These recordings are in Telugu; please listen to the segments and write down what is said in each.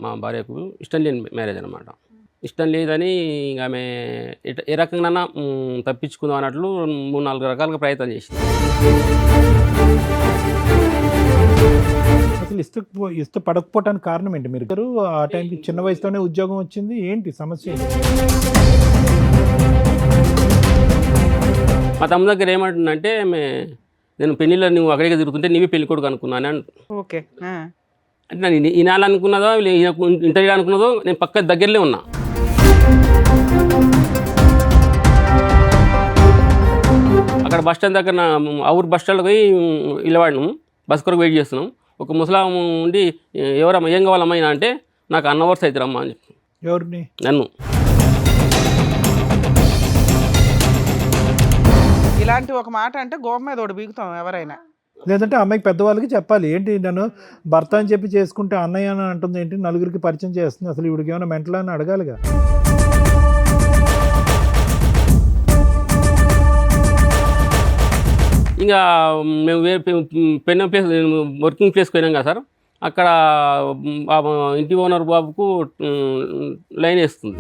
మా భార్యకు ఇష్టం లేని మ్యారేజ్ అనమాట. ఇష్టం లేదని ఇంక ఆమె ఏ రకంగా తప్పించుకుందాం అన్నట్లు 3-4 రకాలుగా ప్రయత్నం చేసింది. అసలు ఇష్టపడకపోవటానికి కారణం ఏంటి? మీరు ఆ టైంకి చిన్న వయసులోనే ఉద్యోగం వచ్చింది, ఏంటి సమస్య ఏంటి? మా తమ్ముడి దగ్గర ఏమంటుందంటే నేను పెళ్ళిలో నువ్వు అక్కడికి తిరుగుతుంటే నీవే పెళ్లి కొడుకు అనుకున్నాను అని. ఓకే. అంటే నేను ఈనాలనుకున్నదో ఇంటర్వ్యూ అనుకున్నదో నేను పక్క దగ్గరలో ఉన్నా. అక్కడ బస్ స్టాండ్ దగ్గర ఆ ఊరు బస్ స్టాండ్కి పోయి ఇళ్ళవాడినాం, బస్ కొరకు వెయిట్ చేస్తున్నాం. ఒక ముసలాం ఉండి ఎవరమ్మా ఏం కావాలమ్మా అంటే నాకు అన్న వర్స్ అవుతారమ్మా అని చెప్పి. ఎవరిని? నన్ను. ఇలాంటి ఒక మాట అంటే గోప మీద ఒకటి బీగుతాం ఎవరైనా. లేదంటే అమ్మాయికి పెద్దవాళ్ళకి చెప్పాలి, ఏంటి నన్ను భర్త అని చెప్పి చేసుకుంటే అన్నయ్య అని అంటుంది ఏంటి, నలుగురికి పరిచయం చేస్తుంది, అసలు ఇవిడికి ఏమైనా మెంటల్ అని అడగాలిగా. ఇంకా మేము పెన్న ప్లేస్ వర్కింగ్ ప్లేస్కి పోయినాం కదా సార్, అక్కడ ఇంటి ఓనర్ బాబుకు లైన్ వేస్తుంది.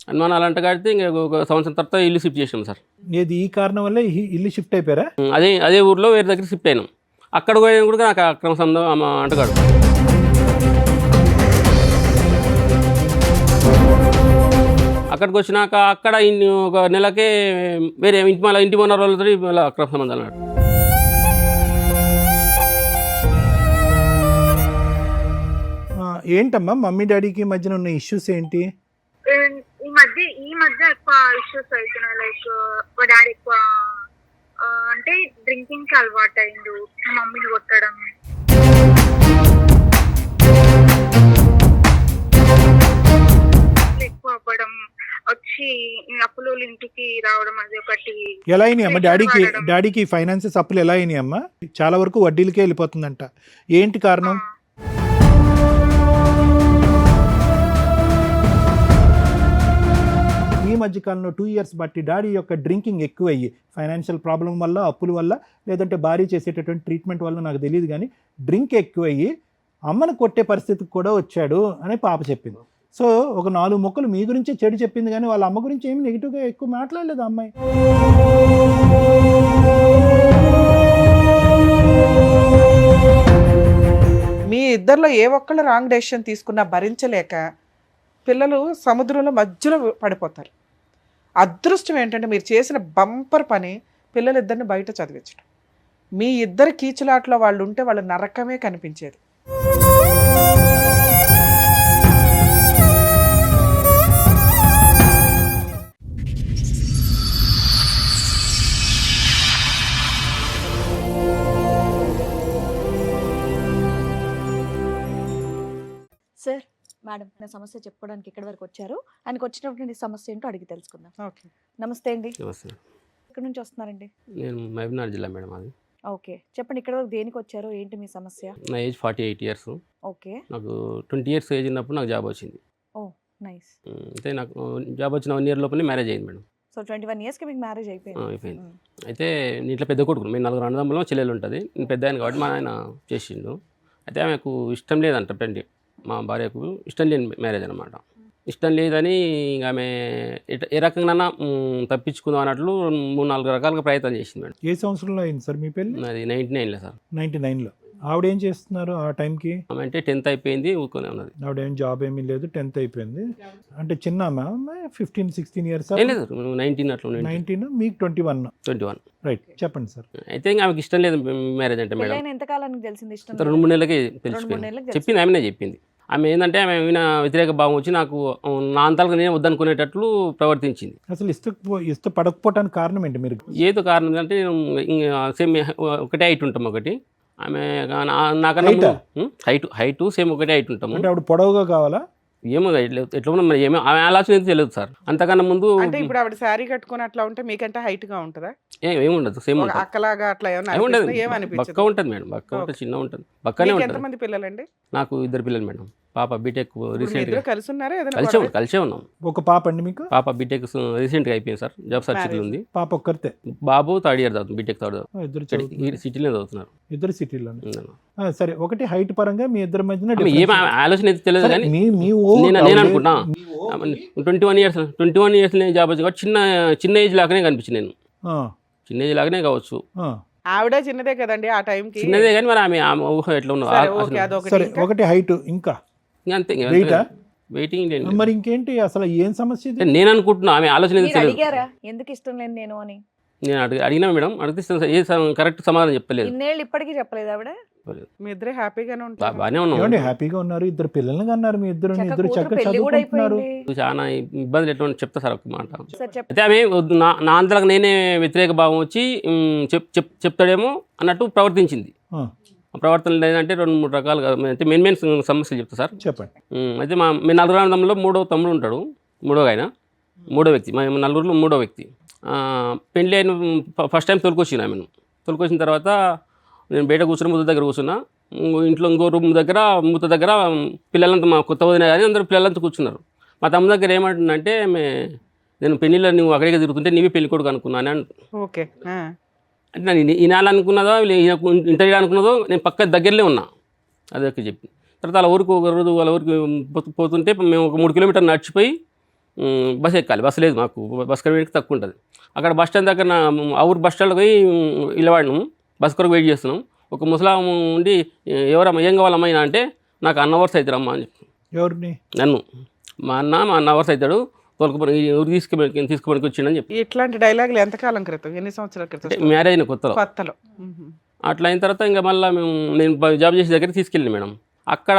అనుమానాలు అలాంటి కాడితే ఇంకా ఒక సంవత్సరం తర్వాత ఇల్లు షిఫ్ట్ చేసాం సార్. ఏది ఈ కారణం వల్ల ఇల్లు షిఫ్ట్ అయిపోయారా? అదే ఊర్లో వేరే దగ్గర షిఫ్ట్ అయినాం. అక్కడ పోయినా కూడా నాకు అక్రమ సంబంధం అంటగాడు. అక్కడికి వచ్చినాక అక్కడ ఒక నెలకే వేరే ఇంటి ఓనర్ వాళ్ళతో అక్రమ సంబంధాలు అన్నాడు. ఏంటమ్మా మమ్మీ డాడీకి మధ్యన ఉన్న ఇష్యూస్ ఏంటి? ఈ మధ్య ఎక్కువ ఇష్యూస్ అవుతున్నాయి. లైక్ మా డాడీ ఎక్కువ అంటే డ్రింకింగ్ కి అలవాటు అయిండు, మా మమ్మీని కొట్టడం, ఎక్కువ అవ్వడం, వచ్చి అప్పులు ఇంటికి రావడం, అది ఒకటి. ఎలా అయినాయి అమ్మా డాడీకి ఫైనాన్సెస్ అప్పులు ఎలా అయినాయి అమ్మా? చాలా వరకు వడ్డీలకే వెళ్ళిపోతుందంట, ఏంటి కారణం? ఈ మధ్యకాలంలో 2 years బట్టి డాడీ యొక్క డ్రింకింగ్ ఎక్కువయ్యి ఫైనాన్షియల్ ప్రాబ్లం వల్ల, అప్పుల వల్ల, లేదంటే భార్య చేసేటటువంటి ట్రీట్మెంట్ వల్ల నాకు తెలియదు కానీ డ్రింక్ ఎక్కువయ్యి అమ్మను కొట్టే పరిస్థితికి కూడా వచ్చాడు అని పాప చెప్పింది. సో ఒక 4 ముక్కలు మీ గురించే చెడు చెప్పింది కానీ వాళ్ళ అమ్మ గురించి ఏమి నెగిటివ్గా ఎక్కువ మాట్లాడలేదు అమ్మాయి. మీ ఇద్దరిలో ఏ ఒక్కళ్ళు రాంగ్ డెసిషన్ తీసుకున్నా భరించలేక పిల్లలు సముద్రంలో మధ్యలో పడిపోతారు. అదృష్టం ఏంటంటే మీరు చేసిన బంపర్ పని పిల్లలిద్దరిని బయట చదివించడం. మీ ఇద్దరి కీచులాట్లో వాళ్ళు ఉంటే వాళ్ళ నరకమే కనిపించేది. సార్, మేడం నా సమస్య చెప్పుకోవడానికి ఇక్కడి వరకు వచ్చారు. ఆయనకు వచ్చినటువంటి సమస్య ఏంటో అడిగి తెలుసుకుందాం. ఓకే. నమస్తే అండి. నమస్తే. ఎక్కడి నుంచి వస్తున్నారండి? నేను మహబూబ్నగర్ జిల్లా మేడం. అది ఓకే, చెప్పండి ఇక్కడ వరకు దేనికి వచ్చారు, ఏంటి మీ సమస్య? నా ఏజ్ 48 years. ఓకే. నాకు 20 years ఏజ్ ఉన్నప్పుడు నాకు జాబ్ వచ్చింది. ఓ నైస్. అయితే నాకు జాబ్ వచ్చిన 1 year లోపలే మ్యారేజ్ అయింది మేడం. సో 21 yearsకి మీకు మ్యారేజ్ అయిపోయింది. అయిపోయింది. అయితే నేను ఇట్లా పెద్ద కొడుకు, మేము 4 అన్నదమ్ములు, చెల్లెలు ఉంటుంది. నేను పెద్ద ఆయన కాబట్టి మా ఆయన చేసిండు. అయితే ఆమెకు ఇష్టం లేదంట, మా భార్యకు ఇష్టం లేని మ్యారేజ్ అనమాట. ఇష్టం లేదని ఇంక ఆమె ఏ రకంగా తప్పించుకుందాం అన్నట్లు 3-4 రకాలుగా ప్రయత్నం చేసింది మేడం. ఏ సంవత్సరంలో అయింది సార్ మీ పెళ్ళి? అది 99లో సార్. 99లో. ఆవిడ ఏం చేస్తున్నారు ఆ టైంకి? ఆమె అంటే 10th అయిపోయింది, ఊరుకొని ఉన్నది. ఆవిడ ఏం జాబ్ ఏమీ లేదు, 10th అయిపోయింది. అంటే చిన్న 15-16 years? లేదు 19 అట్లా. 19, మీకు 21. రైట్, చెప్పండి సార్. అయితే ఇంకా ఆమెకి ఇష్టం లేదు మ్యారేజ్ అంటే మేడం. పెళ్ళైన ఎంత కాలానికి తెలిసింది ఇష్టం? 2-3 నెలలకి తెలిసిపోయింది. చెప్పింది ఆమెనే చెప్పింది. ఆమె ఏంటంటే ఆమె వ్యతిరేక భావం వచ్చి నాకు నా అంతాలకు నేను వద్దనుకునేటట్లు ప్రవర్తించింది. అసలు ఇష్టపడకపోవటానికి కారణం ఏంటి? మీరు ఏదో కారణం అంటే సేమ్ ఒకటే హైట్ ఉంటాం, ఒకటి ఆమె నాకన్నా హైట్ సేమ్ ఒకటే హైట్ ఉంటాము. అంటే ఆవిడ పొడవుగా కావాలా? ఏమో ఎట్లా ఉన్నా మరి, ఏమో ఆమె ఆలోచన అయితే తెలియదు సార్. అంతకన్నా ముందు అంటే ఇప్పుడు ఆవిడ శారీ కట్టుకుని అట్లా ఉంటే మీకంటే హైట్ గా ఉంటుందా? ఏముండదు, సేమ్ అక్కలాగా అట్లా ఏమనిపించదు. బక్క ఉంటుంది మేడం, బక్క ఉంటుంది, చిన్న ఉంటుంది, బక్కనే ఉంటుంది. ఎంతమంది పిల్లలండి? నాకు 2 పిల్లలు మేడం. పాప బీటెక్ ఇప్పుడు మీ రీసెంట్గా ఇద్దరు కలిసి ఉన్నారా ఏదైనా కలిసే ఉన్నాం. ఒక పాప అండి మీకు? పాప బీటెక్ రీసెంట్గా అయిపోయింది సార్, జాబ్ సర్చింగ్లో ఉంది. పాప ఒక్కరితే? బాబు థర్డ్ ఇయర్ చదువుతుంది, బీటెక్ థర్డ్ ఇద్దరు ఈ సిటీలో చదువుతున్నారు. ఇద్దరు సిటీలోనే. సరే, ఒకటి హైట్ పరంగా మీ ఇద్దరి మధ్యన ఏం ఆలోచన అయితే తెలియదు కానీ నేను అనుకుంటా 21 ఇయర్స్ జాబ్ వచ్చి కాబట్టి చిన్న ఏజ్ లాగానే కనిపించింది. నేను చిన్న ఏజ్ లాగానే కావచ్చు, ఆవిడ చిన్నదే కదండి ఆ టైంకి. చిన్నదే కానీ మరి ఆమె ఊహ ఎట్లా సరే, ఓకే, ఉన్నది అదొకటి. సరే, ఒకటి హైట్, ఇంకా అంతే. వెయిటా? వెయిటింగ్ మరి ఇంకేంటి అసలు ఏం సమస్య ఇది? నేను అనుకుంటున్నా ఆమె ఆలోచన అయితే మీరు తెలియదు. అడిగారా ఎందుకు ఇష్టం లేదు నేను అని? నేను అడిగినా మేడం, అడిగితే ఏ కరెక్ట్ సమాధానం చెప్పలేదు. ఇన్నేళ్ళు ఇప్పటికీ చెప్పలేదు ఆవిడ. మీ ఇద్దరే హ్యాపీగానే ఉంటారు. బాగానే ఉన్నాం, ఏమండి హ్యాపీగా ఉన్నారు, ఇద్దరు పిల్లల్ని కన్నారు, మీ ఇద్దరు చక్కగా ఇద్దరు కూతురు చక్కగా పెళ్లి కూడా చదువుకుంటున్నారు. అయిపోయింది. చాలా ఇబ్బందులు ఎట్లా ఉన్నాయో చెప్తా సార్ ఒక మాట. సార్ చెప్పండి. అయితే ఆమె నా అంతలకు నేనే వ్యతిరేక భావం వచ్చి చెప్తాడేమో అన్నట్టు ప్రవర్తించింది. ఆ, ప్రవర్తన లేదంటే 2-3 రకాలుగా అయితే మెయిన్ సమస్యలు చెప్తా సార్. చెప్పండి. అయితే మేము 4 అన్నదమ్ముల్లో 3వ తమ్ముడు ఉంటాడు, 3వ ఆయన, 3వ వ్యక్తి, మా 4 3వ వ్యక్తి. పెళ్ళి అయిన ఫస్ట్ టైం తొలికొచ్చిన ఆమెను. తొలికొచ్చిన తర్వాత నేను బయట కూర్చున్న ముద్ద దగ్గర కూర్చున్నా, ఇంట్లో ఇంకో రూమ్ దగ్గర ముద్ద దగ్గర పిల్లలంతా మా కొత్త వదిన కానీ అందరూ పిల్లలంతా కూర్చున్నారు. మా తమ్ముడు దగ్గర ఏమంటుందంటే నేను పెళ్ళిలో నువ్వు అక్కడికే తిరుగుతుంటే నీవే పెళ్లి కొడుకు అనుకున్నాను అని. ఓకే. అంటే నేను ఈనాలనుకున్నదో ఇంటర్వ్యూ అనుకున్నదో నేను పక్క దగ్గరలో ఉన్నా, అదొక చెప్పి. తర్వాత వాళ్ళ ఊరికి ఒక రోజు వాళ్ళ ఊరికి పోతుంటే మేము ఒక 3 కిలోమీటర్లు నడిచిపోయి బస్ ఎక్కాలి. బస్సు లేదు మాకు, బస్ కొరకు తక్కువ ఉంటుంది. అక్కడ బస్ స్టాండ్ దగ్గర ఆ ఊరు బస్ స్టాండ్కి పోయి నిలబడినాం, బస్ కొరకు వెయిట్ చేస్తున్నాం. ఒక ముసలాం ఉండి ఎవరమ్మా ఏం కావాలమ్మా అంటే నాకు అవర్స్ అవుతారు అమ్మా అని చెప్పి. ఎవరిని? నన్ను. మా అన్న అవర్స్ అవుతాడు తోలుకుపోయి ఊరు తీసుకుపోయి వచ్చిండని చెప్పి. ఇట్లాంటి డైలాగులు ఎంతకాలం క్రితం, ఎన్ని సంవత్సరాల క్రితం? మ్యారేజ్ అయిన కొత్తలో. అట్లా అయిన తర్వాత ఇంకా మళ్ళీ నేను జాబ్ చేసే దగ్గర తీసుకెళ్ళిన మేడం. అక్కడ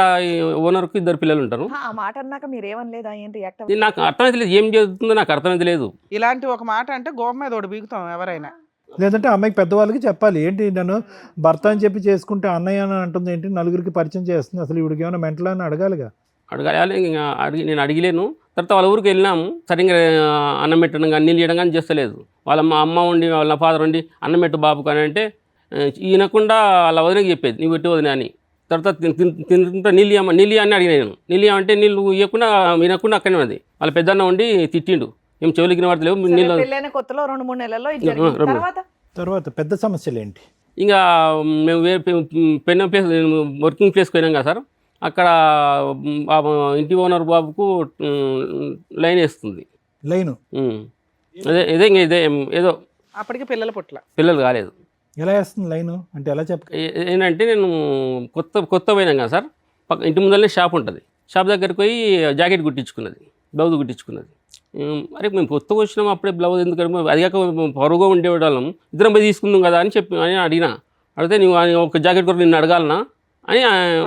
ఓనర్కు 2 పిల్లలు ఉంటారు. ఆ మాట అన్నాక మీరు ఏమనలేదా? ఏం రియాక్ట్? నాకు అర్థమైతే లేదు, ఏం జరుగుతుందో నాకు అర్థమైతే లేదు. ఇలాంటి ఒక మాట అంటే గోప మీద ఒకటి బీగుతాం ఎవరైనా. లేదంటే అమ్మాయికి పెద్దవాళ్ళకి చెప్పాలి, ఏంటి నన్ను భర్త అని చెప్పి చేసుకుంటే అన్నయ్య అని అంటుంది ఏంటి, నలుగురికి పరిచయం చేస్తుంది, అసలు ఇవిడికి ఏమైనా మెంటల్ అని అడగాలిగా. అడగాలి, ఇంకా నేను అడిగలేను. తర్వాత వాళ్ళ ఊరికి వెళ్ళినాము, సరిగ్గా అన్నం పెట్టడం కానీ నీళ్ళు చేయడం కానీ చేస్తలేదు. వాళ్ళ మా అమ్మ ఉండి వాళ్ళ ఫాదర్ ఉండి అన్నం పెట్టు బాబు కానీ అంటే ఈయనకుండా వాళ్ళ వదినకి చెప్పేది నీవు పెట్టి వదిన అని. తర్వాత తింటుంటే నీళ్ళు అని అడిగినాను. నీళ్ళు అంటే నీళ్ళు ఇవ్వకుండా వినకుండా అక్కడే ఉన్నది. వాళ్ళ పెద్దన్న ఉండి తిట్టిండు, ఏం చెవులకి వినబడతలేవు నీళ్ళు. పెళ్ళైన కొత్తలో 2-3 నెలల్లో ఇది జరిగింది. తర్వాత పెద్ద సమస్యలు ఏంటి? ఇంకా మేము పెన్న ప్లేస్ వర్కింగ్ ప్లేస్కి పోయినాం కదా సార్, అక్కడ ఇంటి ఓనర్ బాబుకు లైన్ వేస్తుంది. లైను ఇదే ఏదో అప్పటికి పిల్లలు కాలేదు. ఎలా వేస్తుంది లైను అంటే ఎలా ఏంటంటే నేను కొత్త పోయినాం కదా సార్, ఇంటి ముందరనే షాప్ ఉంటుంది. షాప్ దగ్గరికి పోయి జాకెట్ కుట్టించుకున్నది, బ్లౌజ్ కుట్టించుకున్నది. అరే మేము కొత్తగా వచ్చినాం అప్పుడే బ్లౌజ్ ఎందుకంటే అది కాక పొరుగుగా ఉండేవాళ్ళం, ఇద్దరం పోయి తీసుకుందాం కదా అని అడిగినా. అడిగితే నువ్వు ఒక జాకెట్ కొరకు నిన్ను అడగాలనా అని.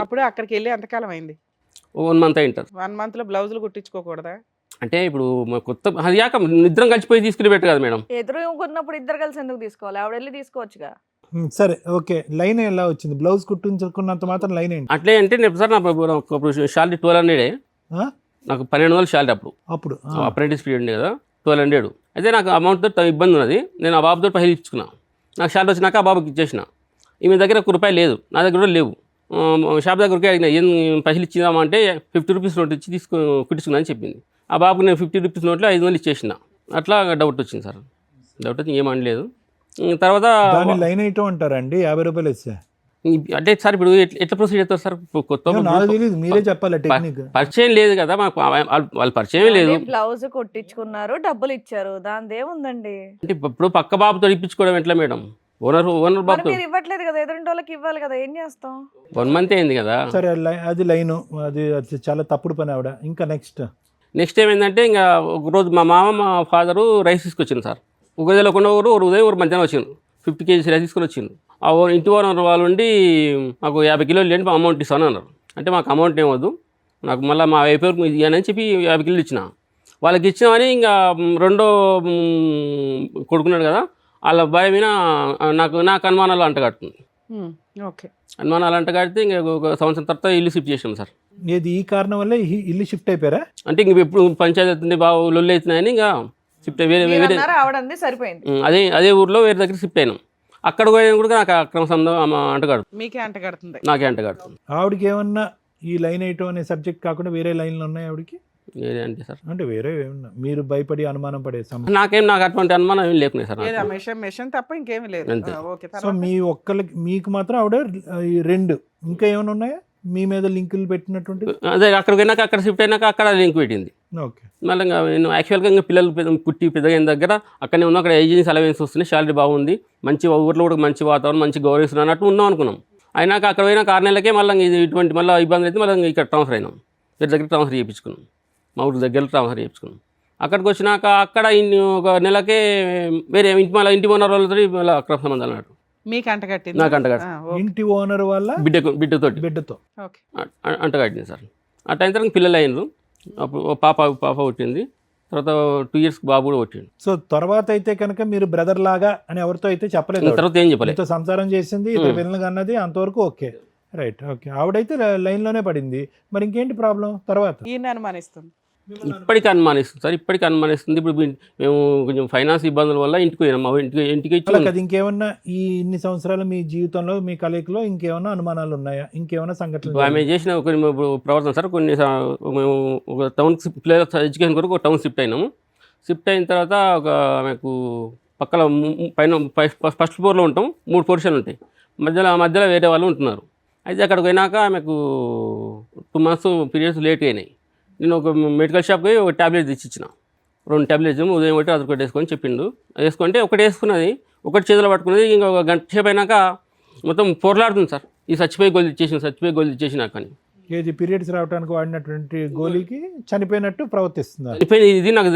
అప్పుడు అక్కడికి వెళ్ళి ఎంతకాలం అయింది? 1 మంత్ అయింటారు. 1 మంత్లో బ్లౌజులు కుట్టించుకోకూడదా? అంటే ఇప్పుడు కొత్త అది కాక ఇద్దరం కలిసిపోయి తీసుకుని పెట్టు కదా మేడం. ఎదురు కొన్నప్పుడు ఇద్దరు కలిసి ఎందుకు తీసుకోవాలి? ఆవిడ వెళ్ళి తీసుకోవచ్చుగా. సరే, ఓకే. లైన్ ఎలా వచ్చింది? బ్లౌజ్ కుట్టించుకున్నంత మాత్రం లైన్ ఏంటి? అట్లే అంటే నేను సార్ నాకు శాలరీ 1200 నాకు 1200 శాలరీ అప్పుడు అప్రెంటిస్ పీరియడ్ ఉంది కదా, 1200. అయితే నాకు అమౌంట్తో ఇబ్బంది ఉన్నది. నేను ఆ బాబుతో పైసలు ఇచ్చుకున్నాను. నాకు శాలరీ వచ్చినాక ఆ బాబుకి ఇచ్చేసిన. ఈమె దగ్గర ₹1 లేదు, నా దగ్గర కూడా లేవు. షాప్ దగ్గరికి అడిగిన ఏం పైసలు ఇచ్చిందామా అంటే 50 రూపీస్ నోట్ ఇచ్చి కుట్టించుకున్నా అని చెప్పింది. ఆ బాబుకి నేను 50 రూపీస్ నోట్లో 500 ఇచ్చేసిన. అట్లా డౌట్ వచ్చింది సార్. డౌట్ వచ్చి ఏమనలేదు. తర్వాత లైన్ ఐటమ్ అంటారండి, ₹50 ఇస్తే. అంటే సార్ ఇప్పుడు ఎట్లా ప్రొసీడ్ చేస్తారు సార్? కొత్త మీరే చెప్పాలి, టెక్నిక్ పరిచయం లేదు కదా మాకు, వాళ్ళ పరిచయం లేదు. బ్లౌజ్ కొట్టించుకున్నారు, డబ్బులు ఇచ్చారు, దాని ఏముందండి? అంటే ఇప్పుడు పక్క బాబుతో ఇప్పించుకోవడం ఎట్లా మేడం? ఓనర్ బాబుతో ఇవ్వట్లేదు కదా, ఎదురింటి వాళ్ళకి ఇవ్వాలి కదా, ఏం చేస్తాం? 1 మంత్ అయింది కదా. సరే, అది లైను, అది చాలా తప్పుడు పని ఆవిడ. ఇంకా నెక్స్ట్ ఏమైందంటే ఇంకా ఒకరోజు మా మామ మా ఫాదరు రైస్ తీసుకొచ్చింది సార్. ఒక గదిలో ఒక ఉదయం ఒక మధ్యాహ్నం వచ్చింది, 50 kgs రైస్ తీసుకొని వచ్చింది. ఆ ఇంటి ఓనర్ వాళ్ళు ఉండి మాకు 50 కిలోలు లేని అమౌంట్ ఇస్తాను అన్నారు. అంటే మాకు అమౌంట్ ఏమొద్దు, నాకు మళ్ళీ మా వైపు ఇవ్వని చెప్పి 50 కిలోలు ఇచ్చిన. వాళ్ళకి ఇచ్చినామని ఇంకా రెండో కొడుకున్నాడు కదా, వాళ్ళ భార్య మీద నాకు అనుమానాలు అంటగడుతుంది. ఓకే, అనుమానాలు అంటగడితే ఇంకా ఒక సంవత్సరం తర్వాత ఇల్లు షిఫ్ట్ చేసాం సార్. ఈ కారణం వల్ల ఇల్లు షిఫ్ట్ అయిపోయారా? అంటే ఇంక ఎప్పుడు పంచాయతీ అవుతుంది బాగా లొల్లి అవుతున్నాయని ఇంకా షిఫ్ట్ వేరే సరిపోయింది. అదే ఊర్లో వేరే దగ్గర షిఫ్ట్ అయినాం. అక్కడ పోయినా కూడా నాకు అక్రమ సంబంధం అంటగడుతుంది. మీకే అంటగడుతుంది? నాకే అంటగడుతుంది. ఆవిడకి ఏమన్నా ఈ లైన్ వేయటం అనే సబ్జెక్ట్ కాకుండా వేరే లైన్లు ఉన్నాయి ఆవిడకి? వేరే అంటే సార్ అంటే వేరే ఏమన్నా మీరు భయపడి అనుమానం పడే సమస్య? నాకు అటువంటి అనుమానం ఏం లేకున్నాయి సార్ ఏదో నాకు. మెషిన్ తప్ప ఇంకేమీ లేదు. అంతే. ఓకే, సో తర్వాత మీ ఒక్కరికి మీకు మాత్రం ఆవిడ ఈ 2 ఇంకా ఏమైనా ఉన్నాయా మీ మీద లింకులు పెట్టినటువంటి? అదే అక్కడికి పోయినాక అక్కడ షిఫ్ట్ అయినాక అక్కడ లింక్ పెట్టింది. ఓకే. మళ్ళీ ఇంకా నేను యాక్చువల్గా ఇంకా పిల్లలు పుట్టి పెద్దగైన దగ్గర అక్కడనే ఉన్నాం. అక్కడ ఏజెన్సీ అలవెన్స్ వస్తున్నాయి, శాలరీ బాగుంది, మంచి ఊర్లో కూడా మంచి వాతావరణం, మంచి గౌరవిస్తున్నారు అన్నట్టు ఉన్నాం అనుకున్నాం. అయినాక అక్కడ పోయినా 6 నెలలకే మళ్ళీ ఇది ఇటువంటి మళ్ళీ ఇబ్బంది అయితే మళ్ళీ ఇక్కడ ట్రాన్స్ఫర్ అయినాం. వేరే దగ్గర ట్రాన్స్ఫర్ చేయించుకున్నాం, మా ఊరి దగ్గర ట్రాన్స్ఫర్ చేయించుకున్నాం. అక్కడికి వచ్చినాక అక్కడ ఒక నెలకే వేరే ఇంటి ఓనర్ వాళ్ళతో మళ్ళీ అక్కడ సంబంధాలు అన్నట్టు మీకు అంటగట్టింది. నాకు అంటగట్టు. ఇంటి ఓనర్ వల్ల బిడ్డతోటి బిడ్డతో ఓకే. అంటగట్టింది సార్. ఆ టైం తర్వాత పిల్లలు అయినారు. అప్పుడు ఓ పాప పుట్టింది. తర్వాత 2 years బాబు కూడా పుట్టిండు. సో తర్వాత అయితే కనుక మీరు బ్రదర్ లాగా అని ఎవరితో అయితే చెప్పలేదు ఆవిడ. తర్వాత ఏం చెప్పలేదు. మీతో సంసారం చేసింది, ఇద్దరు పిల్లలు అన్నది అంతవరకు ఓకే, రైట్. ఓకే, ఆవిడైతే లైన్లోనే పడింది. మరి ఇంకేంటి ప్రాబ్లం తర్వాత? ఈయన అనుమానిస్తుంది. ఇప్పటికీ అనుమానిస్తుంది సార్, ఇప్పటికీ అనుమానిస్తుంది. ఇప్పుడు మేము కొంచెం ఫైనాన్స్ ఇబ్బందుల వల్ల ఇంటికి పోయినాం. మా ఇంటికి అలా ఇచ్చి కదా, ఇంకేమన్నా ఈ ఇన్ని సంవత్సరాలు మీ జీవితంలో మీ కలయికలో ఇంకేమన్నా అనుమానాలు ఉన్నాయా? ఇంకేమన్నా సంఘటనలు? ఆమె చేసిన కొన్ని ప్రవర్తన సార్, కొన్ని మేము ఒక టౌన్ పిల్లల ఎడ్యుకేషన్ కొరకు ఒక టౌన్ షిఫ్ట్ అయినాము. షిఫ్ట్ అయిన తర్వాత ఆమెకు పక్కన పైన ఫస్ట్ ఫ్లోర్లో ఉంటాం, 3 portions ఉంటాయి. మధ్యలో వేరే వాళ్ళు ఉంటున్నారు. అయితే అక్కడికి పోయినాక ఆమెకు 2 months పీరియడ్స్ లేట్ అయినాయి. నేను ఒక మెడికల్ షాప్కి ఒక ట్యాబ్లెట్ తెచ్చిచ్చిన. 2 tablets ఉదయం ఒకటి రాత్రి ఒకటి వేసుకొని చెప్పిండు. వేసుకుంటే ఒకటి వేసుకున్నది, ఒకటి చేతిలో పట్టుకున్నది. ఇంకొక గంట సేపు అయినాక మొత్తం పొరలాడుతుంది సార్. ఈ చచ్చిపోయి గోళీ ఇచ్చేసిన కానీ ఏది పీరియడ్స్ రావడానికి వాడినటువంటి గోళీకి చనిపోయినట్టు ప్రవర్తిస్తున్నారు, ఇది నాకు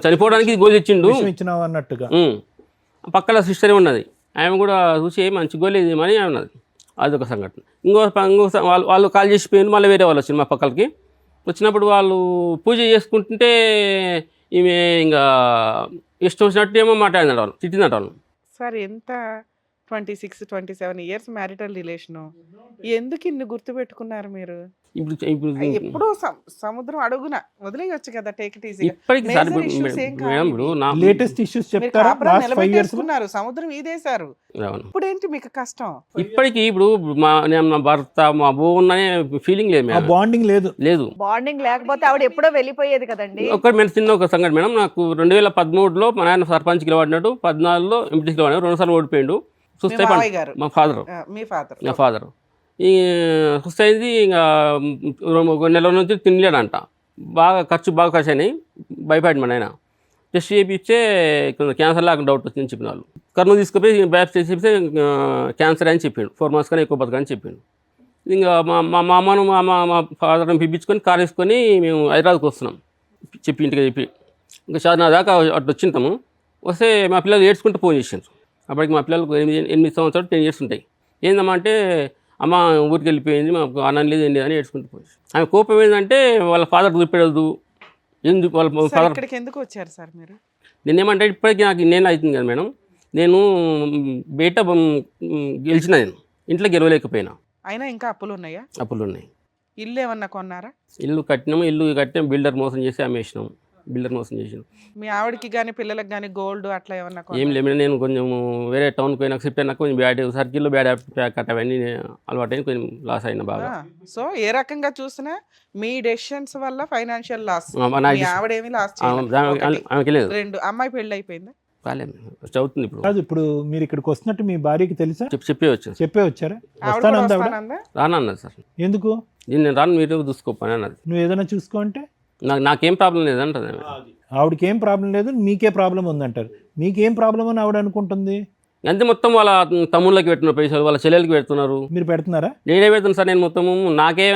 చనిపోవడానికి ఇది గోళీ ఇచ్చిండు ఇచ్చినావు అన్నట్టుగా. పక్కల సిస్టరే ఉన్నది, ఆమె కూడా చూసి మంచి గోళీ ఇది అని ఉన్నది. అదొక సంఘటన. ఇంకో వాళ్ళు కాల్ చేసిపోయింది. మళ్ళీ వేరే వాళ్ళు వచ్చింది మా పక్కలకి. వచ్చినప్పుడు వాళ్ళు పూజ చేసుకుంటుంటే ఈమె ఇంకా ఇష్టం వచ్చినట్టు ఏమో మాట్లాడినాడు, వాళ్ళు తిట్టినట్టు వాళ్ళు. సార్ ఎంత 26-27 years మ్యారిటల్ రిలేషను, ఎందుకు ఇన్ని గుర్తుపెట్టుకున్నారు మీరు? ఇప్పుడు ఎప్పుడు సముద్రం అడుగున వదిలేయొచ్చు కదా, టేక్ ఇట్ ఈజీ. ఇప్పటికి సార్ మేడం ఇప్పుడు నా లేటెస్ట్ ఇష్యూస్ చెప్తారా? లాస్ట్ 5 years సముద్రం ఈదేశారు, ఇప్పుడు ఏంటి మీకు కష్టం? ఇప్పటికి ఇప్పుడు నా భర్త మా బోన్ననే ఫీలింగ్ లేదు ఆ మేడం, బాండింగ్ లేదు. బాండింగ్ లేకపోతే ఆవిడ ఎప్పుడో వెళ్ళిపోయేది కదండి. చిన్న ఒక సంఘటన మేడం. నాకు 2013లో మా నాయన సర్పంచ్ గెలవాడినాడు, 14లో ఎంపీటీసీ గెలవాడు, 2 సార్లు ఓడిపోయాడు. సుస్థ మా ఫాదర్ నా ఫాదర్ ఈ సుస్థ అయింది. ఇంకా 1 నెల నుంచి తినలేడంట. బాగా ఖర్చు అయినాయి. భయపడి మా నాయన టెస్ట్ చేయించే క్యాన్సర్ లాగా డౌట్ వచ్చిందని చెప్పిన వాళ్ళు. కర్నూలు తీసుకుపోయి బ్యాప్ చేసి చెప్తే క్యాన్సర్ అని చెప్పిండు. 4 months కానీ ఎక్కువ బతకని చెప్పిండు. ఇంకా మా అమ్మను మా ఫాదర్ని పిలిపించుకొని కార్ వేసుకొని మేము హైదరాబాద్కి వస్తున్నాం చెప్పి ఇంటికి చెప్పి. ఇంకా నా దాకా అటు వచ్చింటాము. వస్తే మా పిల్లలు ఏడ్చుకుంటూ ఫోన్ చేసారు. అప్పటికి మా పిల్లలకు 8 సంవత్సరాలు 10 years ఉంటాయి. ఏందమ్మా అంటే అమ్మ ఊరికి వెళ్ళిపోయింది, మాకు అన్నం లేదు ఏం లేదని ఏడ్చుకుంటూ పోయి. ఆమె కోపం ఏంటంటే వాళ్ళ ఫాదర్ చూపెడదు. ఎందుకు వాళ్ళ ఫాదర్ ఇక్కడికి ఎందుకు వచ్చారు సార్ మీరు? నేనేమంటే ఇప్పటికీ నాకు ఇన్నేళ్ళు అవుతుంది కదా మేడం. నేను బయట గెలిచిన, నేను ఇంట్లో గెలవలేకపోయినా. అయినా ఇంకా అప్పులు ఉన్నాయా? అప్పులు ఉన్నాయి. ఇల్లు ఏమన్నా కొన్నారా? ఇల్లు కట్టాము, బిల్డర్ మోసం చేసి అమ్మేసినాము. మీ ఆవిడకి కానీ పిల్లలకి కానీ గోల్డ్ అట్లా ఏమన్నా ఏం లేదు. నేను కొంచెం వేరే టౌన్కి పోయినా షిఫ్ట్ అయినా కొంచెం బ్యాడ్ సర్కిల్లో బ్యాడ్ కట్ అవన్నీ అలవాటు అయిన కొంచెం లాస్ అయినా బాగా. సో ఏ రకంగా చూసినా మీ డెసిషన్స్ వల్ల ఫైనాన్షియల్ లాస్. ఆవిడేమి లాస్ ఆమెకి లేదు. 2 అమ్మాయి పెళ్ళి అయిపోయిందా? కాలేదు, చదువుతుంది ఇప్పుడు. కాదు, ఇప్పుడు మీరు ఇక్కడికి వస్తున్నట్టు మీ భార్యకి తెలుసా? చెప్పే వచ్చారా? రానన్నది సార్. ఎందుకు? నేను రాను, మీరు చూసుకోపని అన్నది. నువ్వు ఏదైనా చూసుకో అంటే నాకేం ప్రాబ్లం లేదంటది. ఆవిడకి ఏం ప్రాబ్లం లేదు, మీకే ప్రాబ్లం ఉందంటారు. మీకేం ప్రాబ్లం అని ఆవిడ అనుకుంటుంది. అంతే, మొత్తం వాళ్ళ తమ్ముళ్ళకి పెడుతున్నారు పైసలు, వాళ్ళ చెల్లెలకి పెడుతున్నారు. మీరు పెడుతున్నారా? నేనే పెడుతున్నాను సార్. నేను మొత్తము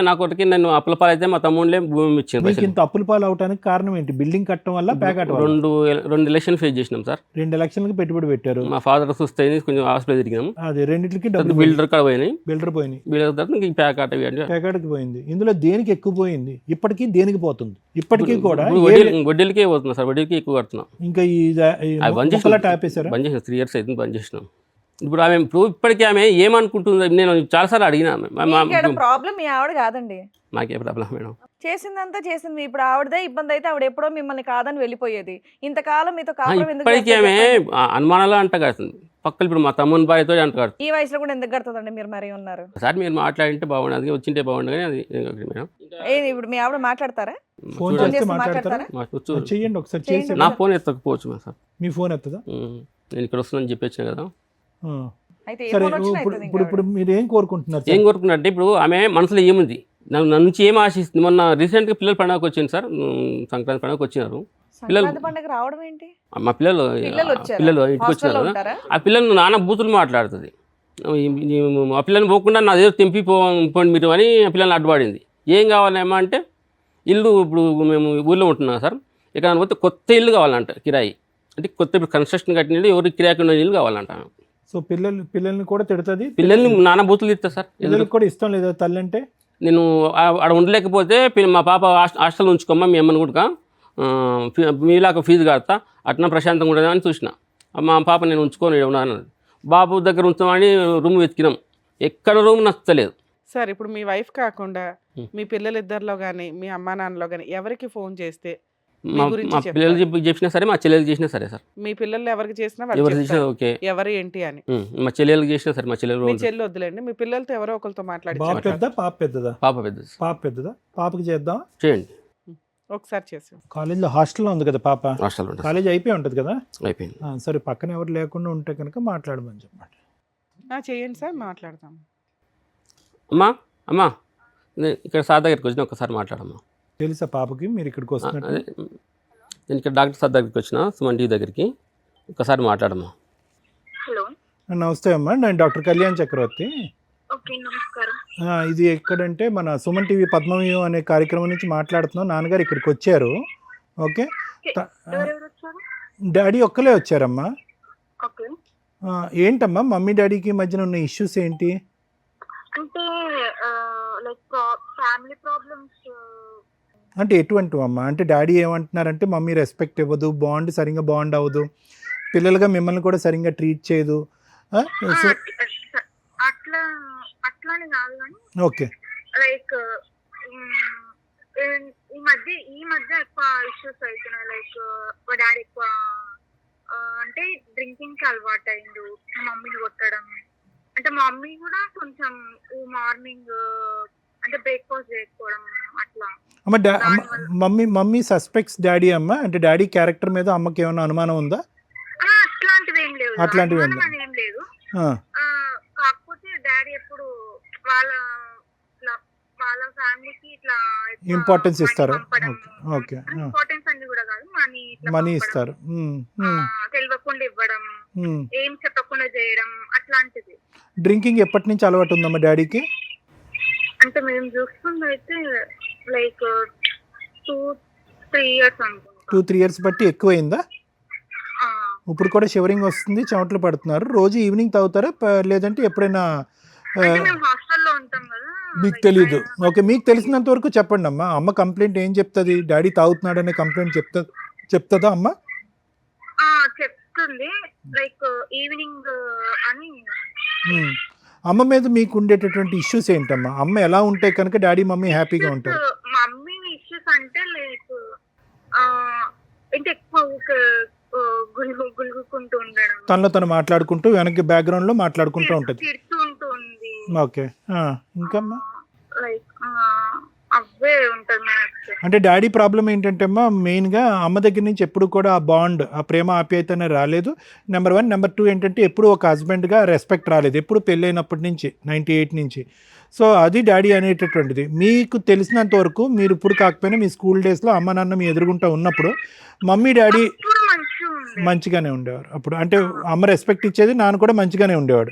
నాకొకటికి నేను అప్పుల పాలు అయితే మా తమ్ముళ్ళే భూమి ఇచ్చాను. ఇంత అప్పుల పాలు అవడానికి కారణం ఏంటి? బిల్డింగ్ కట్టడం వల్ల ప్యాకెట్? 2 ఎలక్షన్ ఫేస్ చేసినాం సార్. 2 ఎలక్షన్లకు పెట్టుబడి పెట్టారు. మా ఫాదర్ చూస్తే కొంచెం హాస్పిటల్ తిరిగినాము. అది 2కి డబ్బులు. బిల్డర్ కాడ పోయినాయి. బిల్డర్ తర్వాత ప్యాకెట్కి పోయింది. ఇందులో దేనికి ఎక్కువ పోయింది? ఇప్పటికీ దేనికి పోతుంది? ఇప్పటికీ కూడా వడ్డీలకే పోతున్నా సార్, వడ్డీలకి ఎక్కువ కడుతున్నాం. ఇంకా ట్యాప్ వేసారా? బంద్ చేసిన 3 years అయితే బంద్ చేసినాం. ఇప్పుడు ఆమె ఇప్పటికీ ఆమె ఏమనుకుంటుంది? నేను చాలాసార్లు అడిగినా. ప్రాబ్లం మీ ఆవిడ కాదండి, నాకే ప్రాబ్లం మేడం. చేసిందంతా చేసింది. ఇప్పుడు ఆవిడదే ఇబ్బంది అయితే ఆవిడ ఎప్పుడో మిమ్మల్ని కాదని వెళ్ళిపోయేది. ఇంతకాలం మీతో ఇప్పటికీ ఆమె అనుమానాలు అంట కాస్తుంది. పక్కన ఇప్పుడు మా తమ్ముని భార్యతో అంటారు. ఈ వయసులో కూడా ఎందుకు కడుతుందండి మీరు మరీ ఉన్నారు? ఒకసారి మీరు మాట్లాడింటే బాగుండు, అది వచ్చింటే బాగుండు కానీ అది మేడం. ఇప్పుడు మీ ఆవిడ మాట్లాడతారా? ఫోన్ చూడండి. చేస్తే చేస్తే మాట్లాడతారా? మాట్లాడతారు. చెయ్యండి ఒకసారి చేయండి. చేసి నా ఫోన్ ఎత్తకపోవచ్చు మా సార్. మీ ఫోన్ ఎత్తదా? నేను ఇక్కడ వస్తున్నాను చెప్పొచ్చాను కదా. ఆ. అయితే ఏ సరే ఫోన్ వచ్చినా ఇప్పుడు అవుతుంది ఇప్పుడు ఇంకా ఇప్పుడు మీరు ఏం కోరుకుంటున్నారు ఏం సార్? కోరుకున్నట్టే ఇప్పుడు ఆమె మనసులో ఏముంది, నా నుంచి ఏం ఆశిస్తుంది. మొన్న రీసెంట్గా పిల్లల పండుగకి వచ్చింది సార్, సంక్రాంతి పండుగకి వచ్చినారు పిల్లలు. సంక్రాంతి పండుగ రావడం ఏంటి? మా పిల్లలు పిల్లలు వచ్చారా? పిల్లలు ఇంటికి హాస్టల్లో వచ్చినారు కదా. ఉంటారా? ఆ పిల్లలు నాన్న బూతులు మాట్లాడుతుంది. ఆ పిల్లల్ని పోకుండా నా దగ్గర తెంపి పోండి మీరు అని ఆ పిల్లల్ని అడ్డుపడింది. ఏం కావాలేమో అంటే ఇల్లు, ఇప్పుడు మేము ఊళ్ళో ఉంటున్నాం సార్, ఇక్కడ పోతే కొత్త ఇల్లు కావాలంట కిరాయి. అంటే కొత్త ఇప్పుడు కన్స్ట్రక్షన్ కట్టిన ఇల్లు, ఎవరికి కిరాయికి ఉన్న ఇల్లు కావాలంట. సో పిల్లల్ని కూడా తిడుతుంది, పిల్లల్ని నాన్న బూతులు తిడతా సార్. పిల్లలకి కూడా ఇష్టం లేదా తల్లి అంటే? నేను ఆడ ఉండలేకపోతే మా పాప హాస్టల్ ఉంచుకోమ్మా మీ అమ్మని కూడా, మీలాగా ఫీజు కడతా, అట్లా ప్రశాంతంగా ఉండదు అని చూసిన. మా పాప నేను ఉంచుకొని ఉన్నాను. బాబు దగ్గర ఉంచామని రూమ్ వెతికినాం, ఎక్కడ రూమ్ నచ్చలేదు. సార్ ఇప్పుడు మీ వైఫ్ కాకుండా మీ పిల్లలిద్దరిలో కానీ మీ అమ్మా నాన్నలో కానీ ఎవరికి ఫోన్ చేస్తే మీ మా గురించి మా పిల్లలు చెప్పినా సరే, మా చెల్లెలు చేసినా సరే సార్. మీ పిల్లలు ఎవరికి చేసినా వాళ్ళు ఎవరు చేసినా చెప్తారు. ఓకే. ఎవరు ఏంటి అని. మా చెల్లెలకు చేసినా సరే, మా చెల్లెలు మీ చెల్లి వద్దులేండి, మీ పిల్లలతో ఎవరో ఒకరితో మాట్లాడి బాబు పెద్ద పాప పెద్దదా? పాప పెద్దది. పాప పెద్దదా? పాపకి చేద్దాం. చేయండి. ఒకసారి చేసి. కాలేజ్లో హాస్టల్లో ఉంది కదా పాప, హాస్టల్ ఉంటుంది. కాలేజ్ అయిపోయి ఉంటుంది కదా. అయిపోయింది. సరే పక్కన ఎవరు లేకుండా ఉంటే కనుక మాట్లాడమని చెప్పండి. చేయండి సార్, మాట్లాడతాం. అమ్మా ఇక్కడ సార్ దగ్గరికి వచ్చిన ఒకసారి మాట్లాడమ్మా. తెలుసా పాపకి మీరు ఇక్కడికి వస్తున్నట్టు? అదే నేను ఇక్కడ డాక్టర్ సార్ దగ్గరికి వచ్చిన, సుమన్ టీవీ దగ్గరికి, ఒకసారి మాట్లాడమ్మా. హలో, నమస్తే అమ్మా, నేను డాక్టర్ కళ్యాణ్ చక్రవర్తి. ఓకే నమస్కారం. ఇది ఎక్కడంటే మన సుమన్ టీవీ పద్మవ్యూహం అనే కార్యక్రమం నుంచి మాట్లాడుతున్నాం. నాన్నగారు ఇక్కడికి వచ్చారు. ఓకే, ఎవరెవరు వచ్చారు? డాడీ ఒక్కలే వచ్చారమ్మా. ఓకే, ఏంటమ్మా మమ్మీ డాడీకి మధ్యన ఉన్న ఇష్యూస్ ఏంటి? అంటే లైక్ ఫ్యామిలీ ప్రాబ్లమ్స్. అంటే ఎటువంటివి అమ్మా? అంటే డాడీ ఏమంటున్నారంటే మమ్మీ రెస్పెక్ట్ ఇవ్వదు, సరిగ్గా బాండ్ అవ్వదు, పిల్లలుగా మిమ్మల్ని కూడా సరిగ్గా ట్రీట్ చేయదు. అట్లా అట్లానే కాదు కానీ ఓకే, లైక్ ఈ మధ్య ఎక్కువ ఇష్యూస్ అవుతున్నాయి. లైక్ మా డాడీ ఎక్కువ అంటే డ్రింకింగ్ కి అలవాటు అయిండు, మమ్మీని కొట్టడం. అంటే మా మమ్మీ కూడా కొంచెం మార్నింగ్ అంటే బ్రేక్ఫాస్ట్ చేయకపోవడం అట్లా. మమ్మీ సస్పెక్ట్స్ డాడీ అమ్మ, అంటే డాడీ క్యారెక్టర్ మీద అమ్మకి ఏమైనా అనుమానం ఉందా? అట్లాంటివి ఏం లేదు, అట్లాంటివి ఏం లేదు. కాకపోతే డాడీ ఎప్పుడు వాళ్ళ ఫ్యామిలీకి ఇట్లా ఇంపార్టెన్స్ ఇస్తారు. ఓకే, ఇంపార్టెన్స్ అన్ని కూడా కాదు, మనీ ఇస్తారు, తెలియకుండా ఇవ్వడం, ఏం చెప్పకుండా చేయడం అట్లాంటిది. డ్రింకింగ్ ఎప్పటి నుంచి అలవాటు ఉందమ్మా డాడీకి? అంటే మేము చూస్తుంది అయితే లైక్ 2-3 years అనుకుంటా. 2-3 years బట్టి ఎక్కువైందా? ఇప్పుడు కూడా షివరింగ్ వస్తుంది, చెమటలు పడుతున్నారు. రోజు ఈవినింగ్ తాగుతారా లేదంటే ఎప్పుడైనా? మేము హాస్టల్లో ఉంటాం కదా, మీకు తెలీదు. ఓకే, మీకు తెలిసినంత వరకు చెప్పండి అమ్మా. అమ్మ కంప్లైంట్ ఏం చెప్తుంది? డాడీ తాగుతున్నాడు అనే కంప్లైంట్ చెప్తుందా అమ్మ? చెప్తుంది, లైక్ ఈవినింగ్ అని. అమ్మ మీద మీకు ఉండేటటువంటి ఇష్యూస్ ఏంటమ్మా? అమ్మ ఎలా ఉంటే కనుక డాడీ మమ్మీ హ్యాపీగా ఉంటారు? మమ్మీ ఇష్యూస్ అంటే లైక్ అంటే ఎక్కువ గులుగుకుంటూ ఉండడం, తనలో తను మాట్లాడుకుంటూ వెనక్కి బ్యాక్గ్రౌండ్ లో మాట్లాడుకుంటూ ఉంటుంది. తిడుతూ ఉంటుంది. ఓకే, ఇంకమ్మా? లైక్ అవే ఉంటుంది. అంటే డాడీ ప్రాబ్లం ఏంటంటే అమ్మా, మెయిన్గా అమ్మ దగ్గర నుంచి ఎప్పుడు కూడా ఆ బాండ్, ఆ ప్రేమ ఆప్యాయత అనేది రాలేదు. నెంబర్ 1. నెంబర్ 2 ఏంటంటే ఎప్పుడు ఒక హస్బెండ్గా రెస్పెక్ట్ రాలేదు, ఎప్పుడు పెళ్ళైనప్పటి నుంచి 98 నుంచి. సో అది డాడీ అనేటటువంటిది. మీకు తెలిసినంత వరకు మీరు ఇప్పుడు కాకపోయినా మీ స్కూల్ డేస్లో అమ్మ నాన్న మీ ఎదురుగుంటా ఉన్నప్పుడు మమ్మీ డాడీ మంచిగానే ఉండేవారు. అప్పుడు అంటే అమ్మ రెస్పెక్ట్ ఇచ్చేది, నాన్న కూడా మంచిగానే ఉండేవాడు.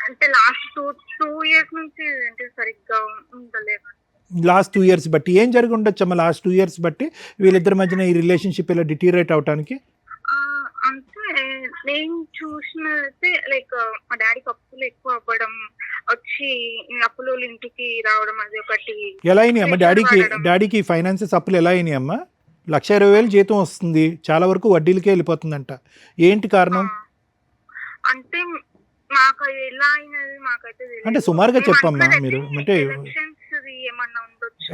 అంటే లాస్ట్ 2 years నుంచి అంటే సరిగ్గా ఉండలేదు. లాస్ట్ 2 years బట్టి ఏం జరిగి ఉండొచ్చు అమ్మ? లాస్ట్ 2 years బట్టి వీళ్ళిద్దరి మధ్యన ఈ రిలేషన్షిప్ ఇలా డిటీరేట్ అవడానికి? అంటే నేను చూసినైతే లైక్ మా డాడీకి అప్పులు ఎక్కువ అవ్వడం, వచ్చి అప్పులు ఇంటికి రావడం, అది ఒకటి. ఎలా అయినాయి అమ్మ డాడీకి ఫైనాన్సెస్ అప్పులు ఎలా అయినాయి అమ్మ? 1,20,000 జీతం వస్తుంది, చాలా వరకు వడ్డీలకే వెళ్ళిపోతుందంట. ఏంటి కారణం? అంటే మాకు ఎలా అయినది మాకైతే అంటే సుమారుగా చెప్పమ్మా మీరు. అంటే